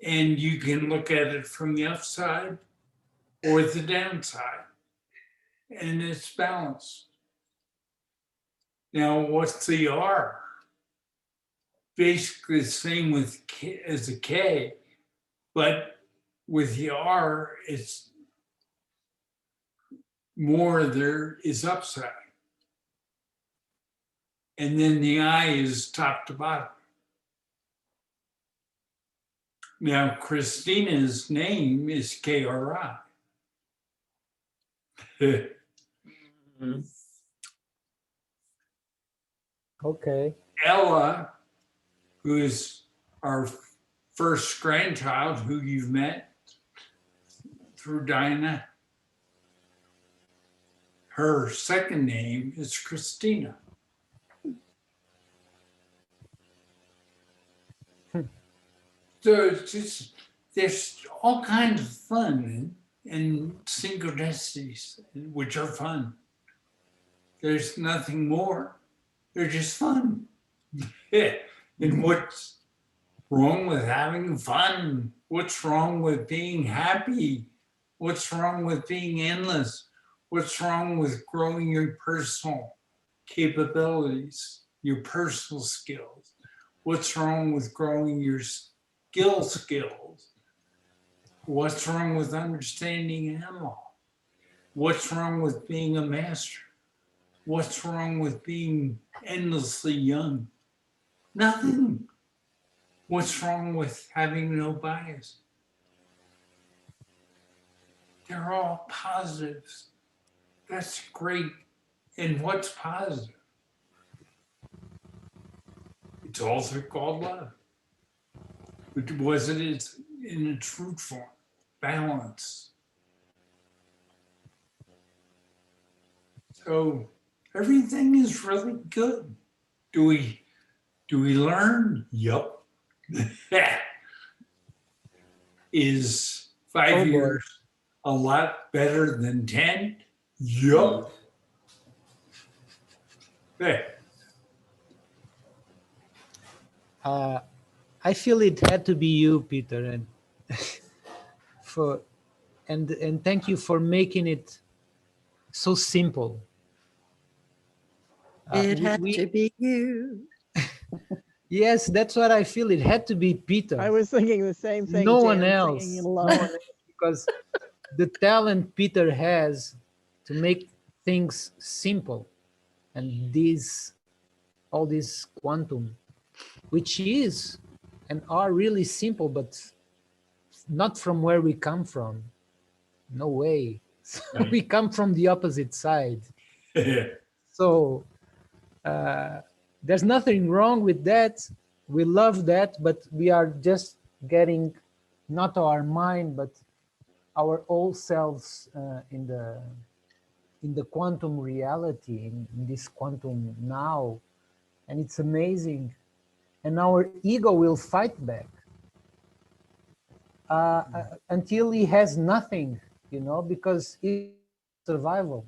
And you can look at it from the upside or the downside, and it's balanced. Now, what's the R? Basically the same with K, as a K, but with the R, it's more there is upside. And then the I is top to bottom. Now, Christina's name is KRI. Okay. Ella, who is our first grandchild who you've met, through Diana. Her second name is Christina. So it's just, there's all kinds of fun and synchronicities, which are fun. There's nothing more. They're just fun. Yeah. And what's wrong with having fun? What's wrong with being happy? What's wrong with being endless? What's wrong with growing your personal capabilities, your personal skills? What's wrong with growing your skills? What's wrong with understanding animal? What's wrong with being a master? What's wrong with being endlessly young? Nothing. What's wrong with having no bias? They're all positives. That's great. And what's positive? It's also called love. But was it in its root form? Balance. So everything is really good. Do we learn? Yup. Is 5 years a lot better than 10? Yup. Hey. I feel it had to be you, Peter, and and thank you for making it so simple. It had to be you. Yes, that's what I feel. It had to be Peter. I was thinking the same thing. No Jan, one else. singing No along. one else, because the talent Peter has to make things simple, and all this quantum, which is and are really simple, but not from where we come from. No way. We come from the opposite side. So there's nothing wrong with that. We love that, but we are just getting not our mind, but our old selves in the quantum reality, in this quantum now. And it's amazing. And our ego will fight back until he has nothing, because it's survival.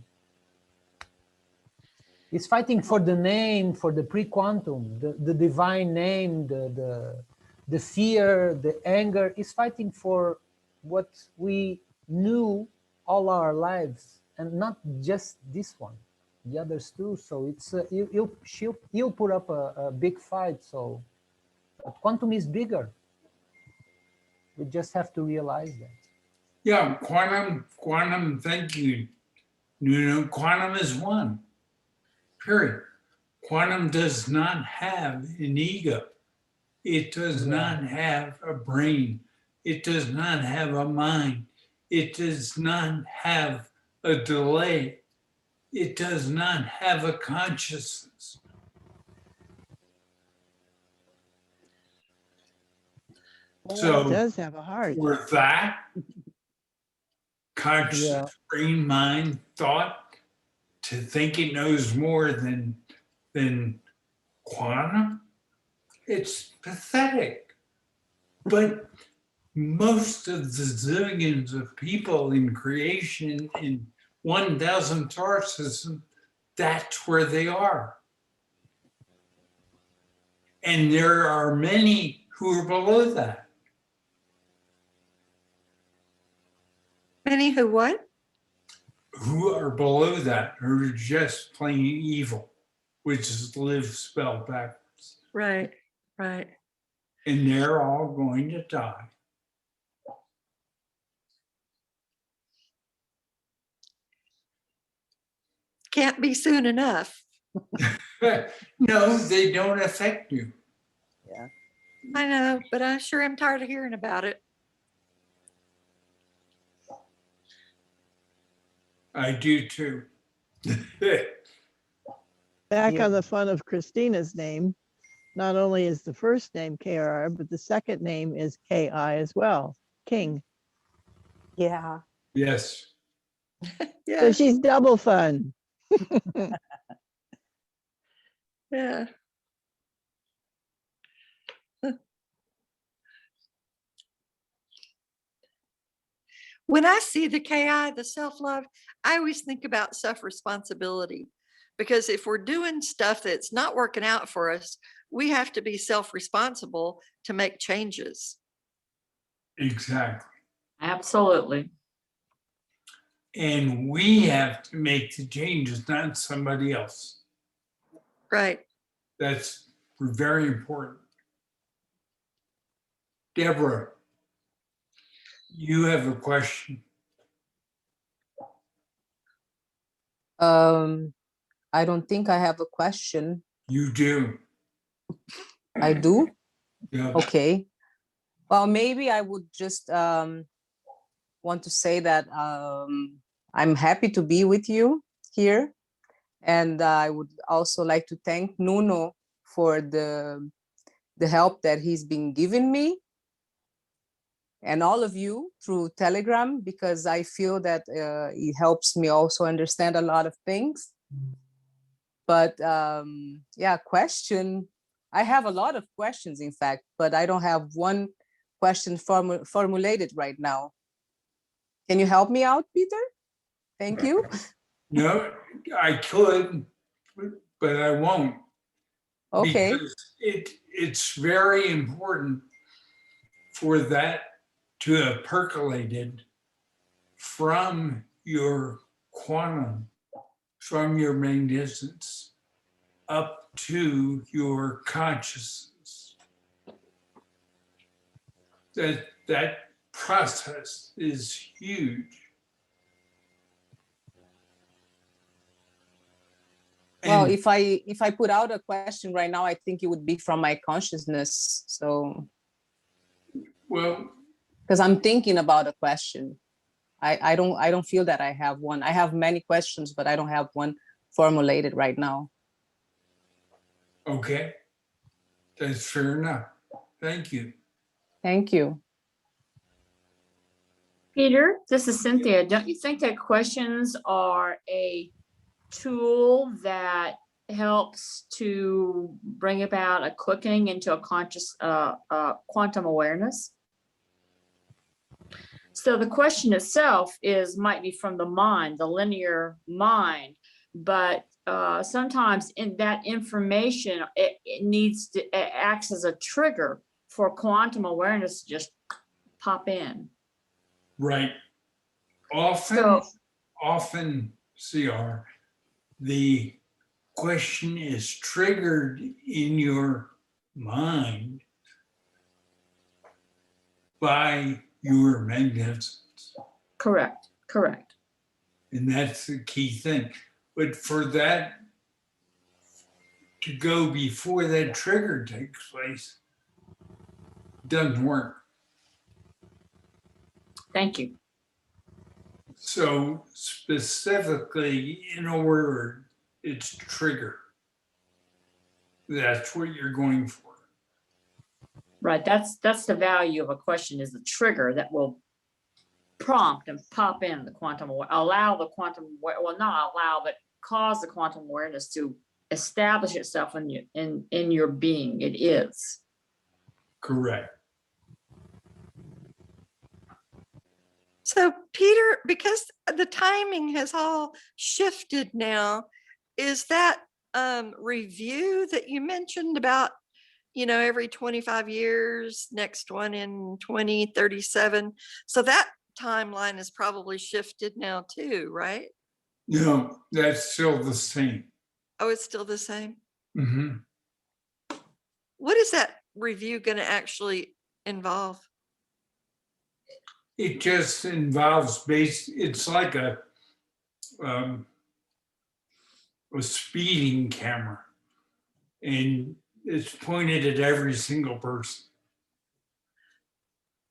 It's fighting for the name, for the pre-quantum, the divine name, the fear, the anger. It's fighting for what we knew all our lives, and not just this one, the others too. So it's you'll put up a big fight. So quantum is bigger. We just have to realize that. Yeah, quantum thinking. Quantum is one. Period. Quantum does not have an ego. It does not have a brain. It does not have a mind. It does not have a delay. It does not have a consciousness. So it does have a heart. With that, conscious brain, mind, thought, to think it knows more than quantum, it's pathetic. But most of the zillions of people in creation in 1,000 star system, that's where they are. And there are many who are below that. Many who what? Who are below that, who are just plain evil, which is live spelled backwards. Right, right. And they're all going to die. Can't be soon enough. No, they don't affect you. Yeah. I know, but I sure am tired of hearing about it. I do too. Back on the fun of Christina's name, not only is the first name KR, but the second name is KI as well, King. Yeah. Yes. So Yeah, she's double fun. yeah. When I see the KI, the self-love, I always think about self-responsibility. Because if we're doing stuff that's not working out for us, we have to be self-responsible to make changes. Exactly. Absolutely. And we have to make the changes, not somebody else. Right. That's very important. Deborah, you have a question. I don't think I have a question. You do. I do? Yeah. Okay. Well, maybe I would just want to say that I'm happy to be with you here. And I would also like to thank Nuno for the help that he's been giving me and all of you through Telegram, because I feel that it helps me also understand a lot of things. But yeah, question, I have a lot of questions, in fact, but I don't have one question formulated right now. Can you help me out, Peter? Thank you. No, I could, but I won't. Okay. Because it's very important for that to have percolated from your quantum, from your magnificence up to your consciousness. That process is huge. Well, if I put out a question right now, I think it would be from my consciousness. So, well, because I'm thinking about a question, I don't feel that I have one. I have many questions, but I don't have one formulated right now. Okay, that's fair enough. Thank you. Thank you. Peter, this is Cynthia. Don't you think that questions are a tool that helps to bring about a quickening into a conscious quantum awareness? So the question itself might be from the mind, the linear mind, but sometimes in that information, it acts as a trigger for quantum awareness to just pop in. Right. Often, CR, the question is triggered in your mind by your magnificence. Correct, correct. And that's the key thing. But for that to go before that trigger takes place, doesn't work. Thank you. So specifically in a word, it's trigger. That's what you're going for. Right, that's the value of a question, is the trigger that will prompt and pop in the quantum, allow the quantum, well, not allow, but cause the quantum awareness to establish itself in your being. It is. Correct. So Peter, because the timing has all shifted now, is that review that you mentioned about, every 25 years, next one in 2037. So that timeline is probably shifted now too, right? No, that's still the same. Oh, it's still the same. Mm-hmm. What is that review going to actually involve? It just involves it's like a speeding camera, and it's pointed at every single person.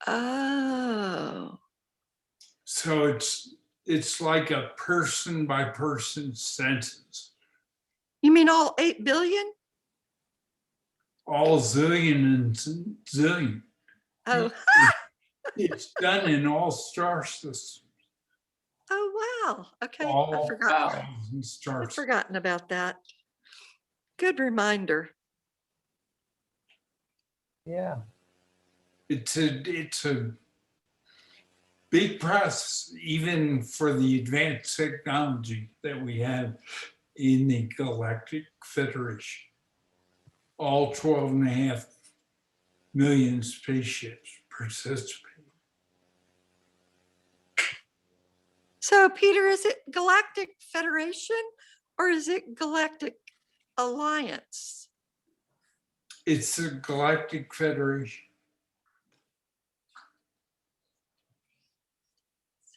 Oh. So it's like a person by person sentence. You mean all 8 billion? All zillion and zillion. Oh. It's done in all star systems. Oh, wow. Okay. All I forgot. thousand I'd stars. forgotten about that. Good reminder. Yeah. It's a big process, even for the advanced technology that we have in the Galactic Federation. All 12.5 million spaceships participate. So, Peter, is it Galactic Federation or is it Galactic Alliance? It's the Galactic Federation.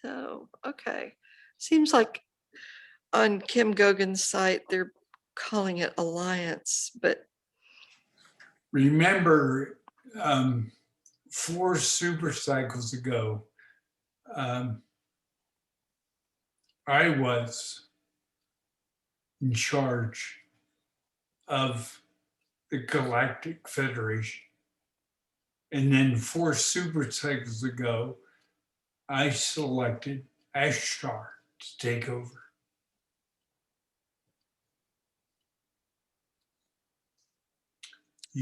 So, okay. Seems like on Kim Gogan's site, they're calling it Alliance, but Remember, 4 super cycles ago, I was in charge of the Galactic Federation. And then 4 super cycles ago, I selected Ashtar to take over.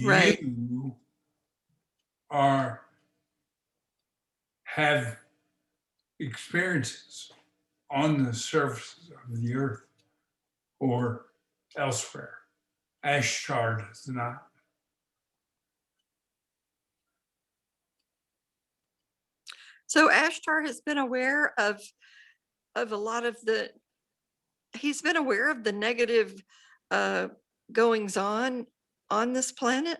Right. You have experiences on the surface of the earth or elsewhere. Ashtar does not. so Ashtar has been aware of a lot of he's been aware of the negative goings on this planet.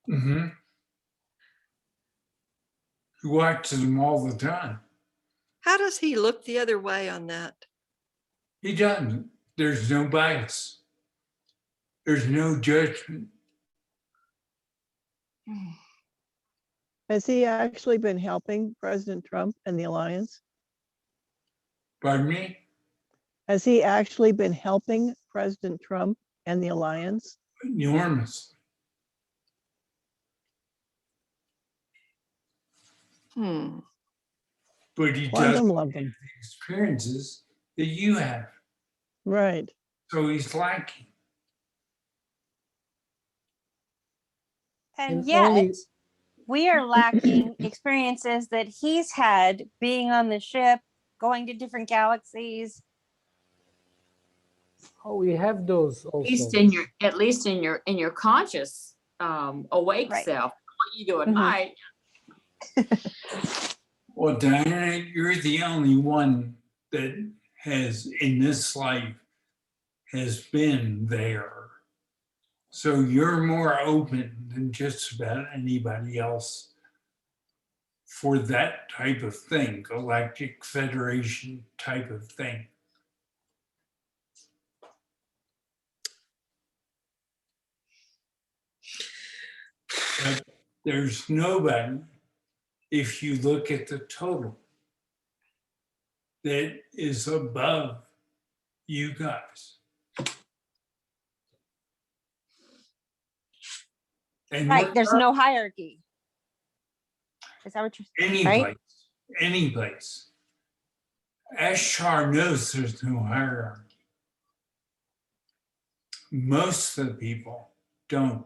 Mm-hmm. He watches them all the time. How does he look the other way on that? He doesn't. There's no bias. There's no judgment. Has he actually been helping President Trump and the alliance? Pardon me? Has he actually been helping President Trump and the alliance? Enormously. But he Quantum doesn't love have them. the experiences that you have. Right. So he's lacking. And And yet, only- we are lacking experiences that he's had being on the ship, going to different galaxies. Oh, we have those also. At least in your conscious awake Right. self. What you do at Mhm. night. Well, Diana, you're the only one that has, in this life, has been there. So you're more open than just about anybody else for that type of thing, Galactic Federation type of thing. But there's nobody, if you look at the total, that is above you guys. And Right. There's no hierarchy. Is that what you're any right? place, any place. Ashtar knows there's no hierarchy. Most of the people don't.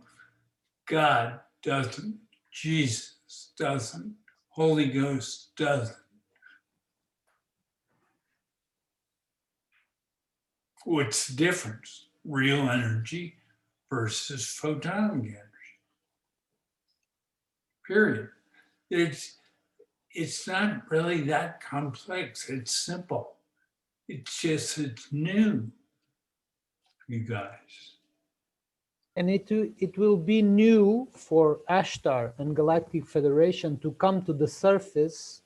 God doesn't. Jesus doesn't. Holy Ghost doesn't. What's the difference? Real energy versus photon energy. Period. It's not really that complex. It's simple. It's just, it's new, you guys. And it will be new for Ashtar and Galactic Federation to come to the surface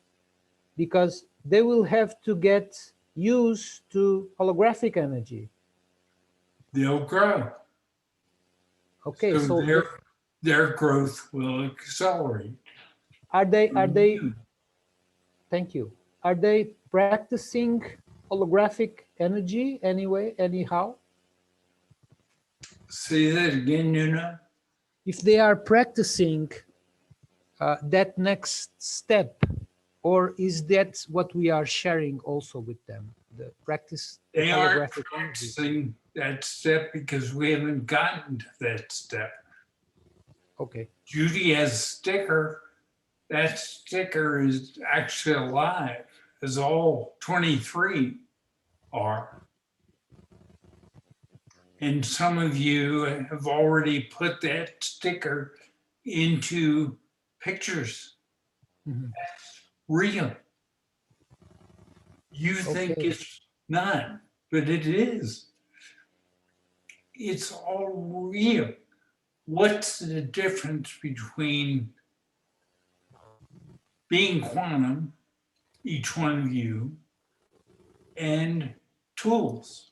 because they will have to get used to holographic energy. They'll grow. Okay, so their growth will accelerate. are they thank you. Are they practicing holographic energy anyway, anyhow? Say that again, Nuno. If they are practicing that next step, or is that what we are sharing also with them? practice They aren't holographic energy. practicing that step because we haven't gotten to that step. Okay. Judy has a sticker. That sticker is actually alive, as all 23 are. And some of you have already put that sticker into pictures. That's real. You think Okay. it's not, but it is. It's all real. What's the difference between being quantum, each one of you, and tools?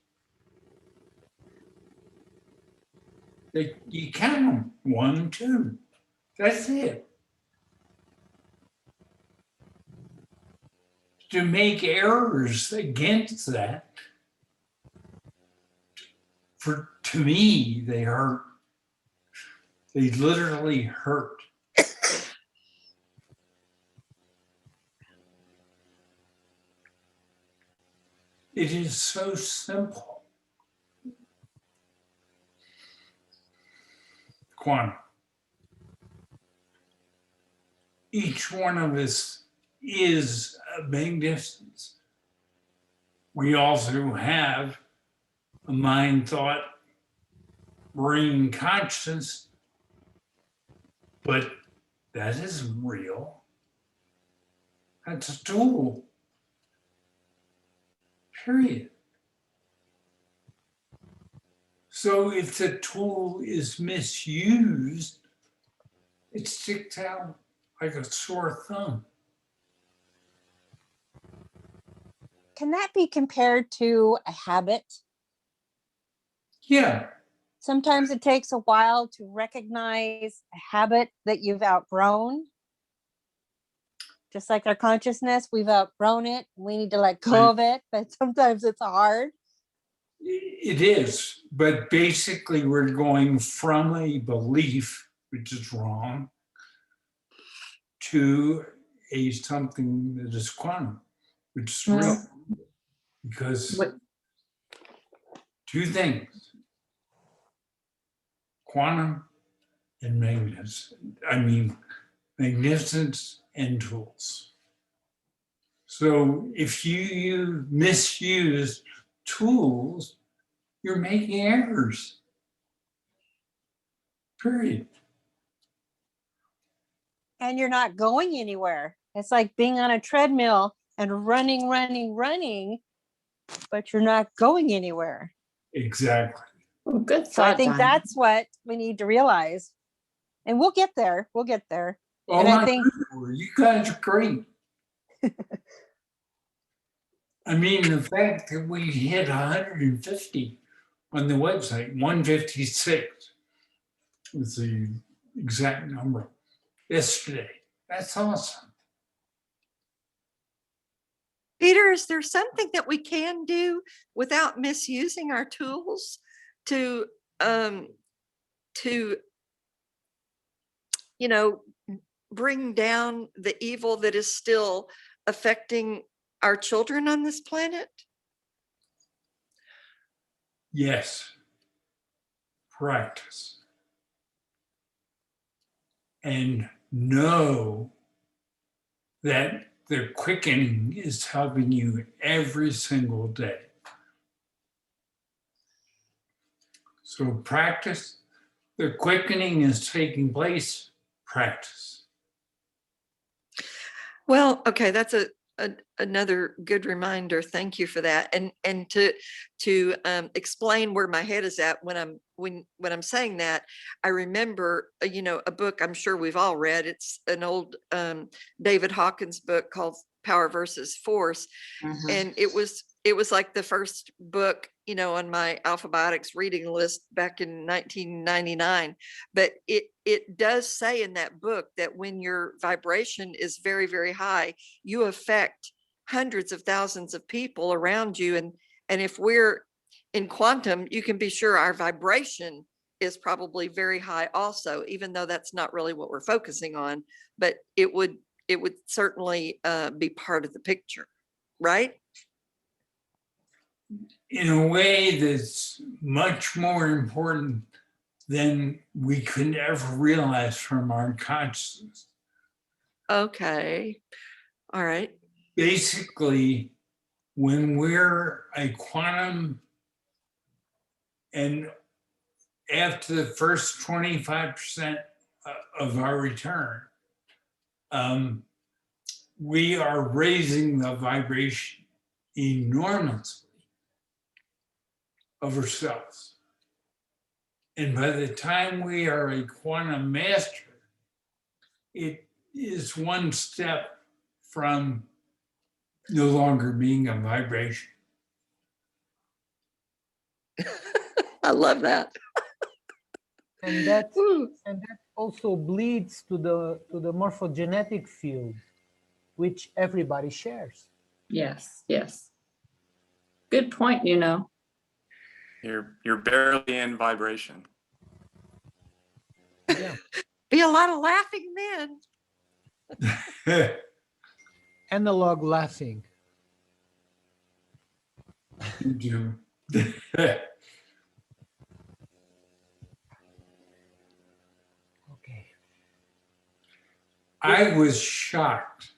You count them, 1, 2. That's it. To make errors against that, to me, they hurt. They literally hurt. It is so simple. Quantum. Each one of us is a magnificence. We also have a mind, thought, brain, consciousness, but that isn't real. That's a tool. Period. So if the tool is misused, it sticks out like a sore thumb. Can that be compared to a habit? Yeah. Sometimes it takes a while to recognize a habit that you've outgrown. Just like our consciousness, we've outgrown it. We need to let go of it, but sometimes it's hard. It is, but basically we're going from a belief, which is wrong, to a something that is quantum, which is real. Because two things, quantum and magnificence and tools. So if you misuse tools, you're making errors. Period. And you're not going anywhere. It's like being on a treadmill and running, but you're not going anywhere. Exactly. Well, good So I thought, think Diana. that's what we need to realize. And we'll get there. We'll get there. Oh, and I think you guys are great. I mean, the fact that we hit 150 on the website, 156 was the exact number yesterday. That's awesome. Peter, is there something that we can do without misusing our tools to bring down the evil that is still affecting our children on this planet? Yes. Practice. And know that the quickening is helping you every single day. So practice. The quickening is taking place. Practice. Well, okay, that's another good reminder. Thank you for that. And to explain where my head is at when I'm saying that, I remember a book I'm sure we've all read. It's an old David Hawkins book called Power versus Force, and it was like the first book on my Alphabetics reading list back in 1999. But it does say in that book that when your vibration is very, very high, you affect hundreds of thousands of people around you. And if we're in quantum, you can be sure our vibration is probably very high also, even though that's not really what we're focusing on, but it would certainly be part of the picture, right? in a way that's much more important than we could ever realize from our consciousness. Okay. All right. Basically, when we're a quantum, and after the first 25% of our return, we are raising the vibration enormously of ourselves. And by the time we are a quantum master, it is one step from no longer being a vibration. I love that. And that also bleeds to the morphogenetic field, which everybody shares. Yes, yes. Good point, you know. You're barely in vibration. Yeah. Be a lot of laughing men. Analog laughing. You do. Okay. I was shocked.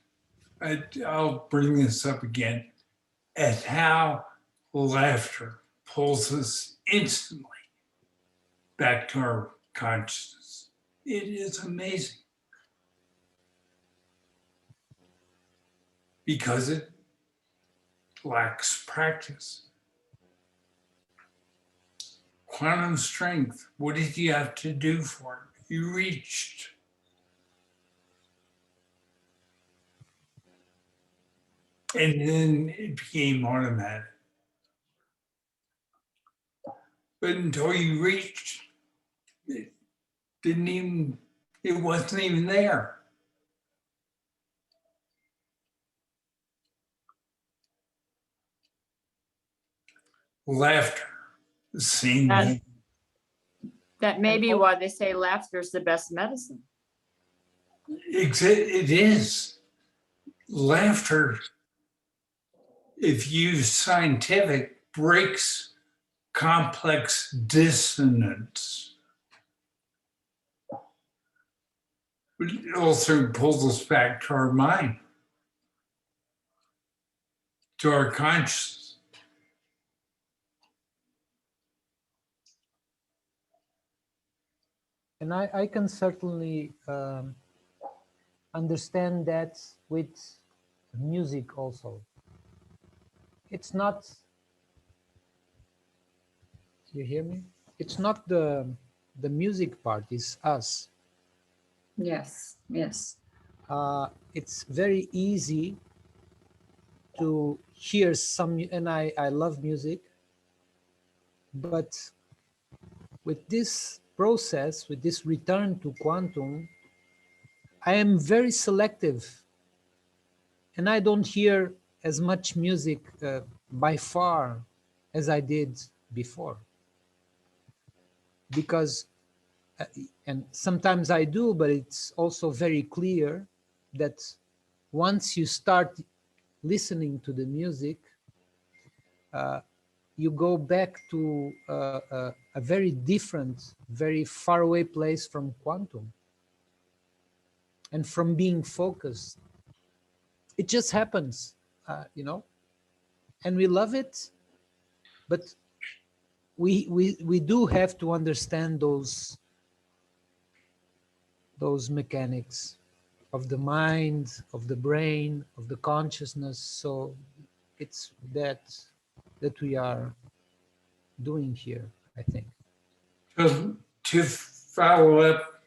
I'll bring this up again at how laughter pulls us instantly back to our consciousness. It is amazing because it lacks practice. Quantum strength, what did you have to do for it? You reached. And then it became automatic. But until you reached, it wasn't even there. Laughter, the same thing. That may be why they say laughter is the best medicine. It is. Laughter, if used scientific, breaks complex dissonance. It also pulls us back to our mind, to our consciousness. And I can certainly understand that with music also. It's not, you hear me? It's not the music part, it's us. Yes, yes. It's very easy to hear some, and I love music, but with this process, with this return to quantum, I am very selective, and I don't hear as much music by far as I did before. Because, and sometimes I do, but it's also very clear that once you start listening to the music, you go back to a very different, very far away place from quantum and from being focused. It just happens, you know, and we love it, but we do have to understand those mechanics of the mind, of the brain, of the consciousness. So it's that we are doing here, I think. So to follow up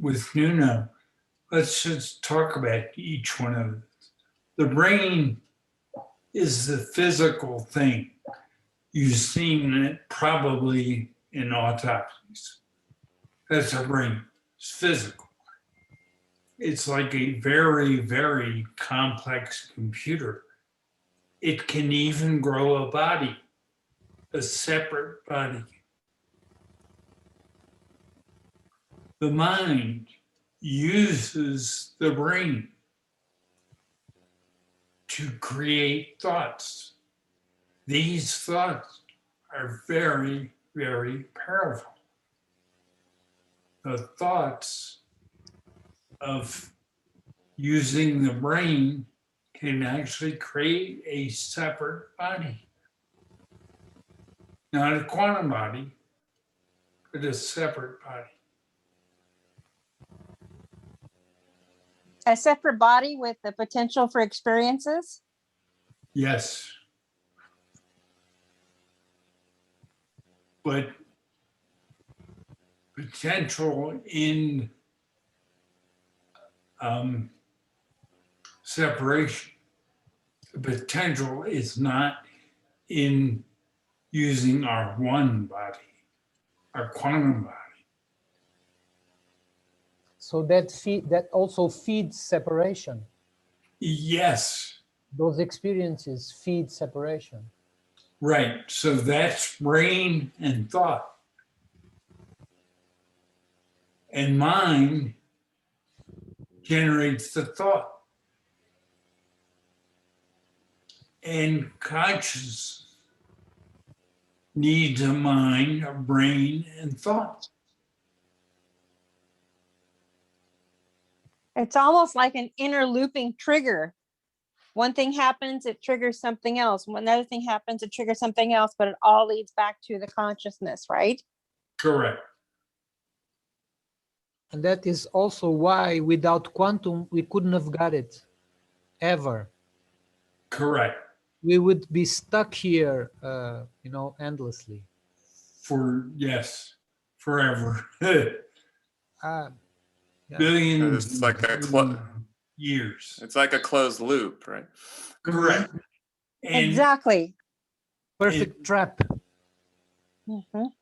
with Nuno, let's just talk about each one of them. The brain is the physical thing. You've seen it probably in autopsies. That's our brain. It's physical. It's like a very, very complex computer. It can even grow a body, a separate body. The mind uses the brain to create thoughts. These thoughts are very, very powerful. The thoughts of using the brain can actually create a separate body. Not a quantum body, but a separate body. A separate body with the potential for experiences? Yes. But potential in separation. The potential is not in using our one body, our quantum body. So that also feeds separation. Yes. Those experiences feed separation. Right. So that's brain and thought. And mind generates the thought. And consciousness needs a mind, a brain, and thought. It's almost like an inner looping trigger. One thing happens, it triggers something else. When another thing happens, it triggers something else, but it all leads back to the consciousness, right? Correct. And that is also why without quantum, we couldn't have got it, ever. Correct. We would be stuck here, endlessly. Yes, forever. Yeah. Billions. It's like years. It's like a closed loop, right? Correct. And Exactly. Perfect trap. Mhm.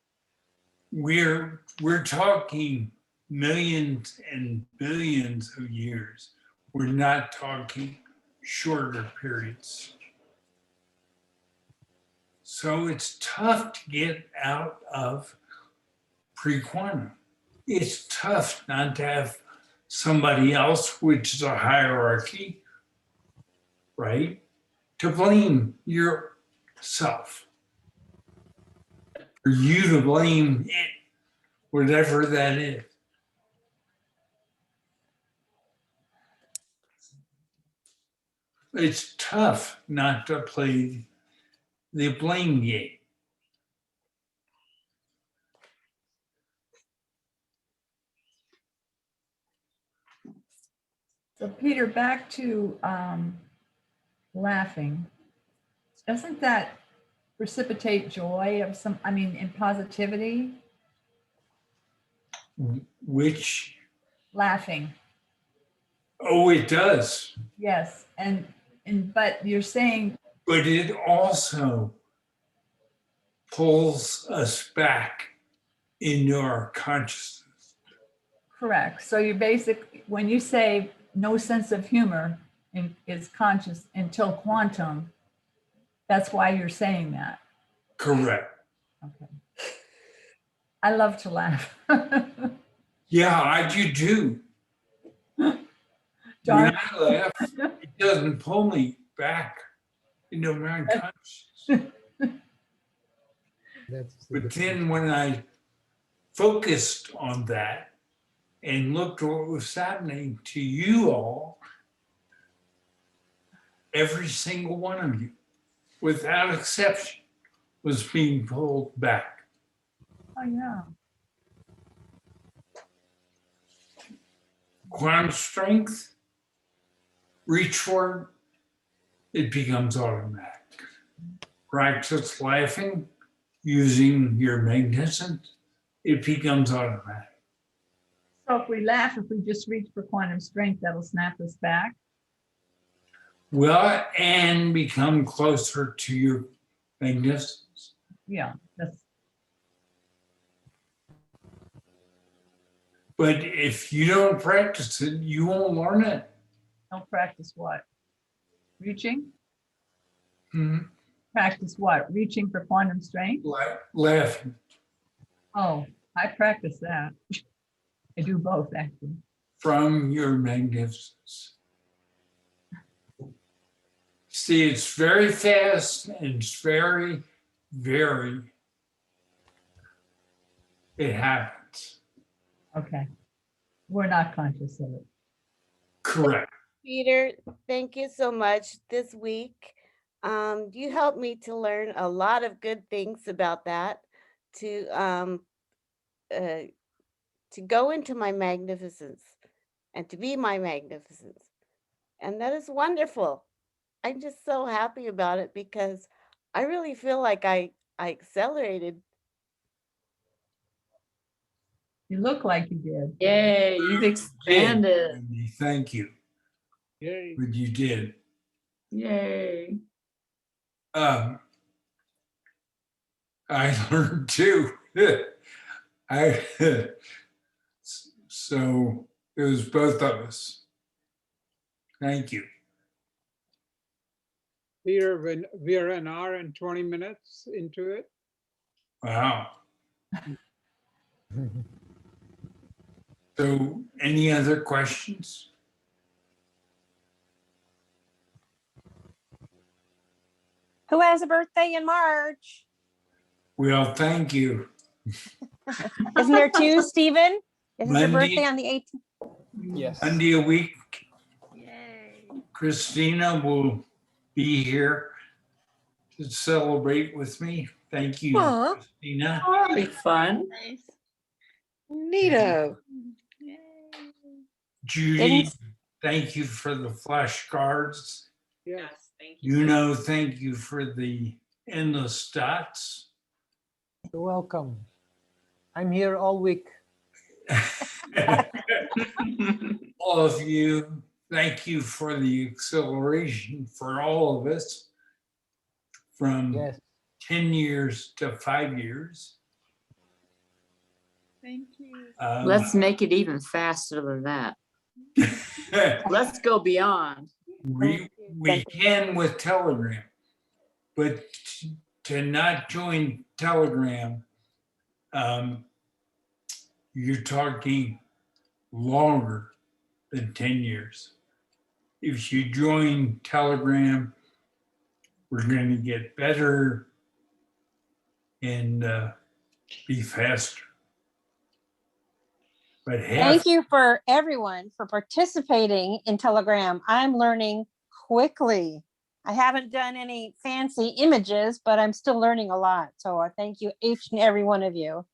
we're talking millions and billions of years. We're not talking shorter periods. So it's tough to get out of pre-quantum. It's tough not to have somebody else, which is a hierarchy, right? To blame yourself. For you to blame it, whatever that is. It's tough not to play the blame game. So Peter, back to laughing. Doesn't that precipitate joy of in positivity? Which, Laughing. oh, it does. Yes. But you're saying. But it also pulls us back into our consciousness. Correct. So you when you say no sense of humor is conscious until quantum, that's why you're saying that. Correct. Okay. I love to laugh. Yeah, I do too. When I laugh, it doesn't pull me back into my consciousness. But then when I focused on that and looked what was happening to you all, every single one of you, without exception, was being pulled back. Oh, yeah. Quantum strength, reach for it becomes automatic. Practice laughing using your magnificence, it becomes automatic. So if we laugh, if we just reach for quantum strength, that'll snap us back. Well, and become closer to your magnificence. Yeah, that's. But if you don't practice it, you won't learn it. Don't practice what? Reaching? Mhm. Practice what? Reaching for quantum strength? Laughing. Oh, I practice that. I do both, actually. From your magnificence. See, it's very fast and it's very, it happens. Okay. We're not conscious of it. Correct. Peter, thank you so much this week. You helped me to learn a lot of good things about that, to go into my magnificence and to be my magnificence. And that is wonderful. I'm just so happy about it because I really feel like I accelerated. You look like you did. Yay, you've expanded. Wendy, thank you. Yay. But you did. Yay. I learned too. So it was both of us. Thank you. Peter, when we are an hour and 20 minutes into it. Wow. So any other questions? Who has a birthday in March? Well, thank you. Isn't there two, Stephen? Isn't your Monday. birthday on the 18th? Yes. Monday a week. Christina will be here to celebrate with me. Thank you, Aw. Christina. That'll be fun. Neato. Judy, thank you for the flashcards. Yes. Thank you. You know, thank you for the endless dots. You're welcome. I'm here all week. All of you, thank you for the acceleration for all of us from Yes. 10 years to 5 years. Thank you. Let's make it even faster than that. Let's go beyond. We can with Telegram, but to not join Telegram, you're talking longer than 10 years. If you join Telegram, we're going to get better and be faster. But Thank you for everyone for participating in Telegram. I'm learning quickly. I haven't done any fancy images, but I'm still learning a lot. So I thank you, each and every one of you.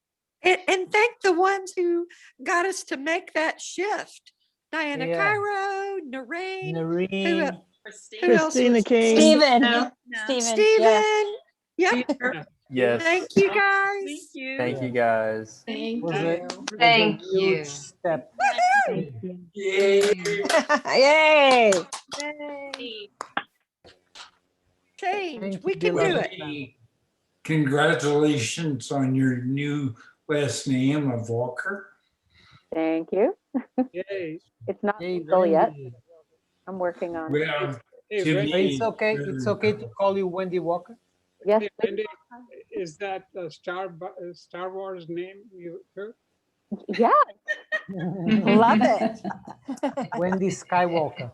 And thank the ones who got us to make that shift. Diana Yeah. Cairo, Noreen, Noreen. who else Christina was- King. Stephen. No. Stephen. Steven. Yes. Yep. Yes. Thank you guys. Thank you. Thank you guys. Thank Was you. a Thank huge you. step. Yay. Yay. Yay. Change. Thank We you, can do Dylan. it. Congratulations on your new last name of Walker. Thank you. Yay. It's not Hey, legal yet. Wendy. I'm working on it. Well, Hey, to Wendy, me, It's okay. It's okay to call you Wendy Walker. Yes, hey, please. Wendy, is that a Star Wars name you took? Yeah. Love it. Wendy Skywalker.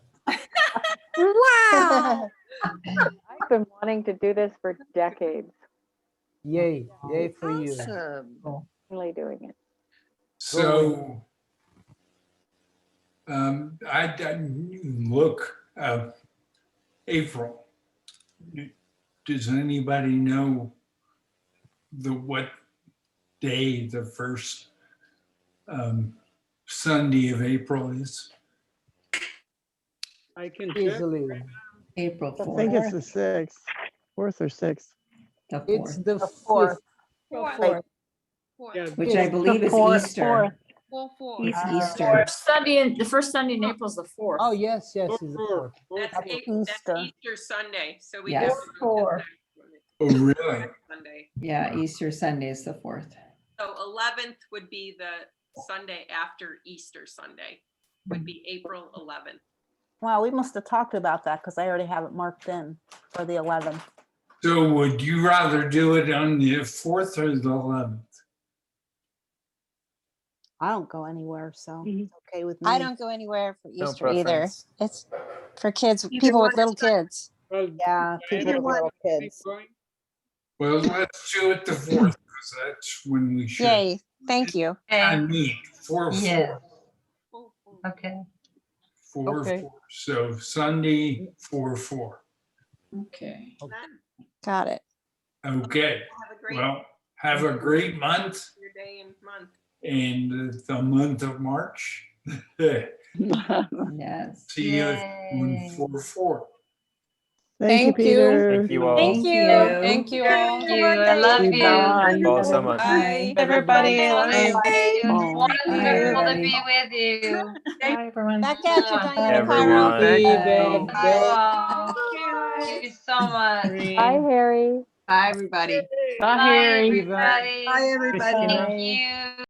Wow. I've been wanting to do this for decades. Yay. Yay for you. Awesome. Really doing it. so I didn't look, April. Does anybody know what day the first Sunday of April is? I can check. Easily. I think it's the 6th, 4th or 6th. It's the fourth. 5th. Fourth. Yeah, Which I believe is Easter. Full four. It's Ah. Easter. The first Sunday in April is the 4th. Oh, yes, yes. It's the 4th. That's That's Easter. Easter Sunday. So we Yes. just Four. Oh, really? Sunday. Yeah, Easter Sunday is the 4th. So 11th would be the Sunday after Easter Sunday. Would be April 11th. Wow, we must have talked about that because I already have it marked in for the 11th. So would you rather do it on the 4th or the 11th? I don't go anywhere, so it's okay with me. I don't go anywhere for No Easter either. preference. It's for kids, Either people one with little is fine. kids. Well, Yeah, people with little kids. Well, let's do it the 4th, because that's when we should. Yay, thank you. I meet 4, Yeah. Okay. 4, Okay. 4. So Sunday, 4, 4. Okay. Got it. Okay. Have a great, Well, have a great month your day and month. and the month of March. Yes. See you on 4, 4. Thank you, Peter. Thank you all. Thank you. Thank you all. Thank you. I love you. Thank you all so much. Bye. Everybody. It was Oh, wonderful to everybody. be with you. Bye, everyone. Back at you, Bye, Diana everyone. Carl. Thank you, babe. all. Thank you so much. Bye, Harry. Bye, everybody. Bye, Harry. everybody. Bye, everybody. Thank you.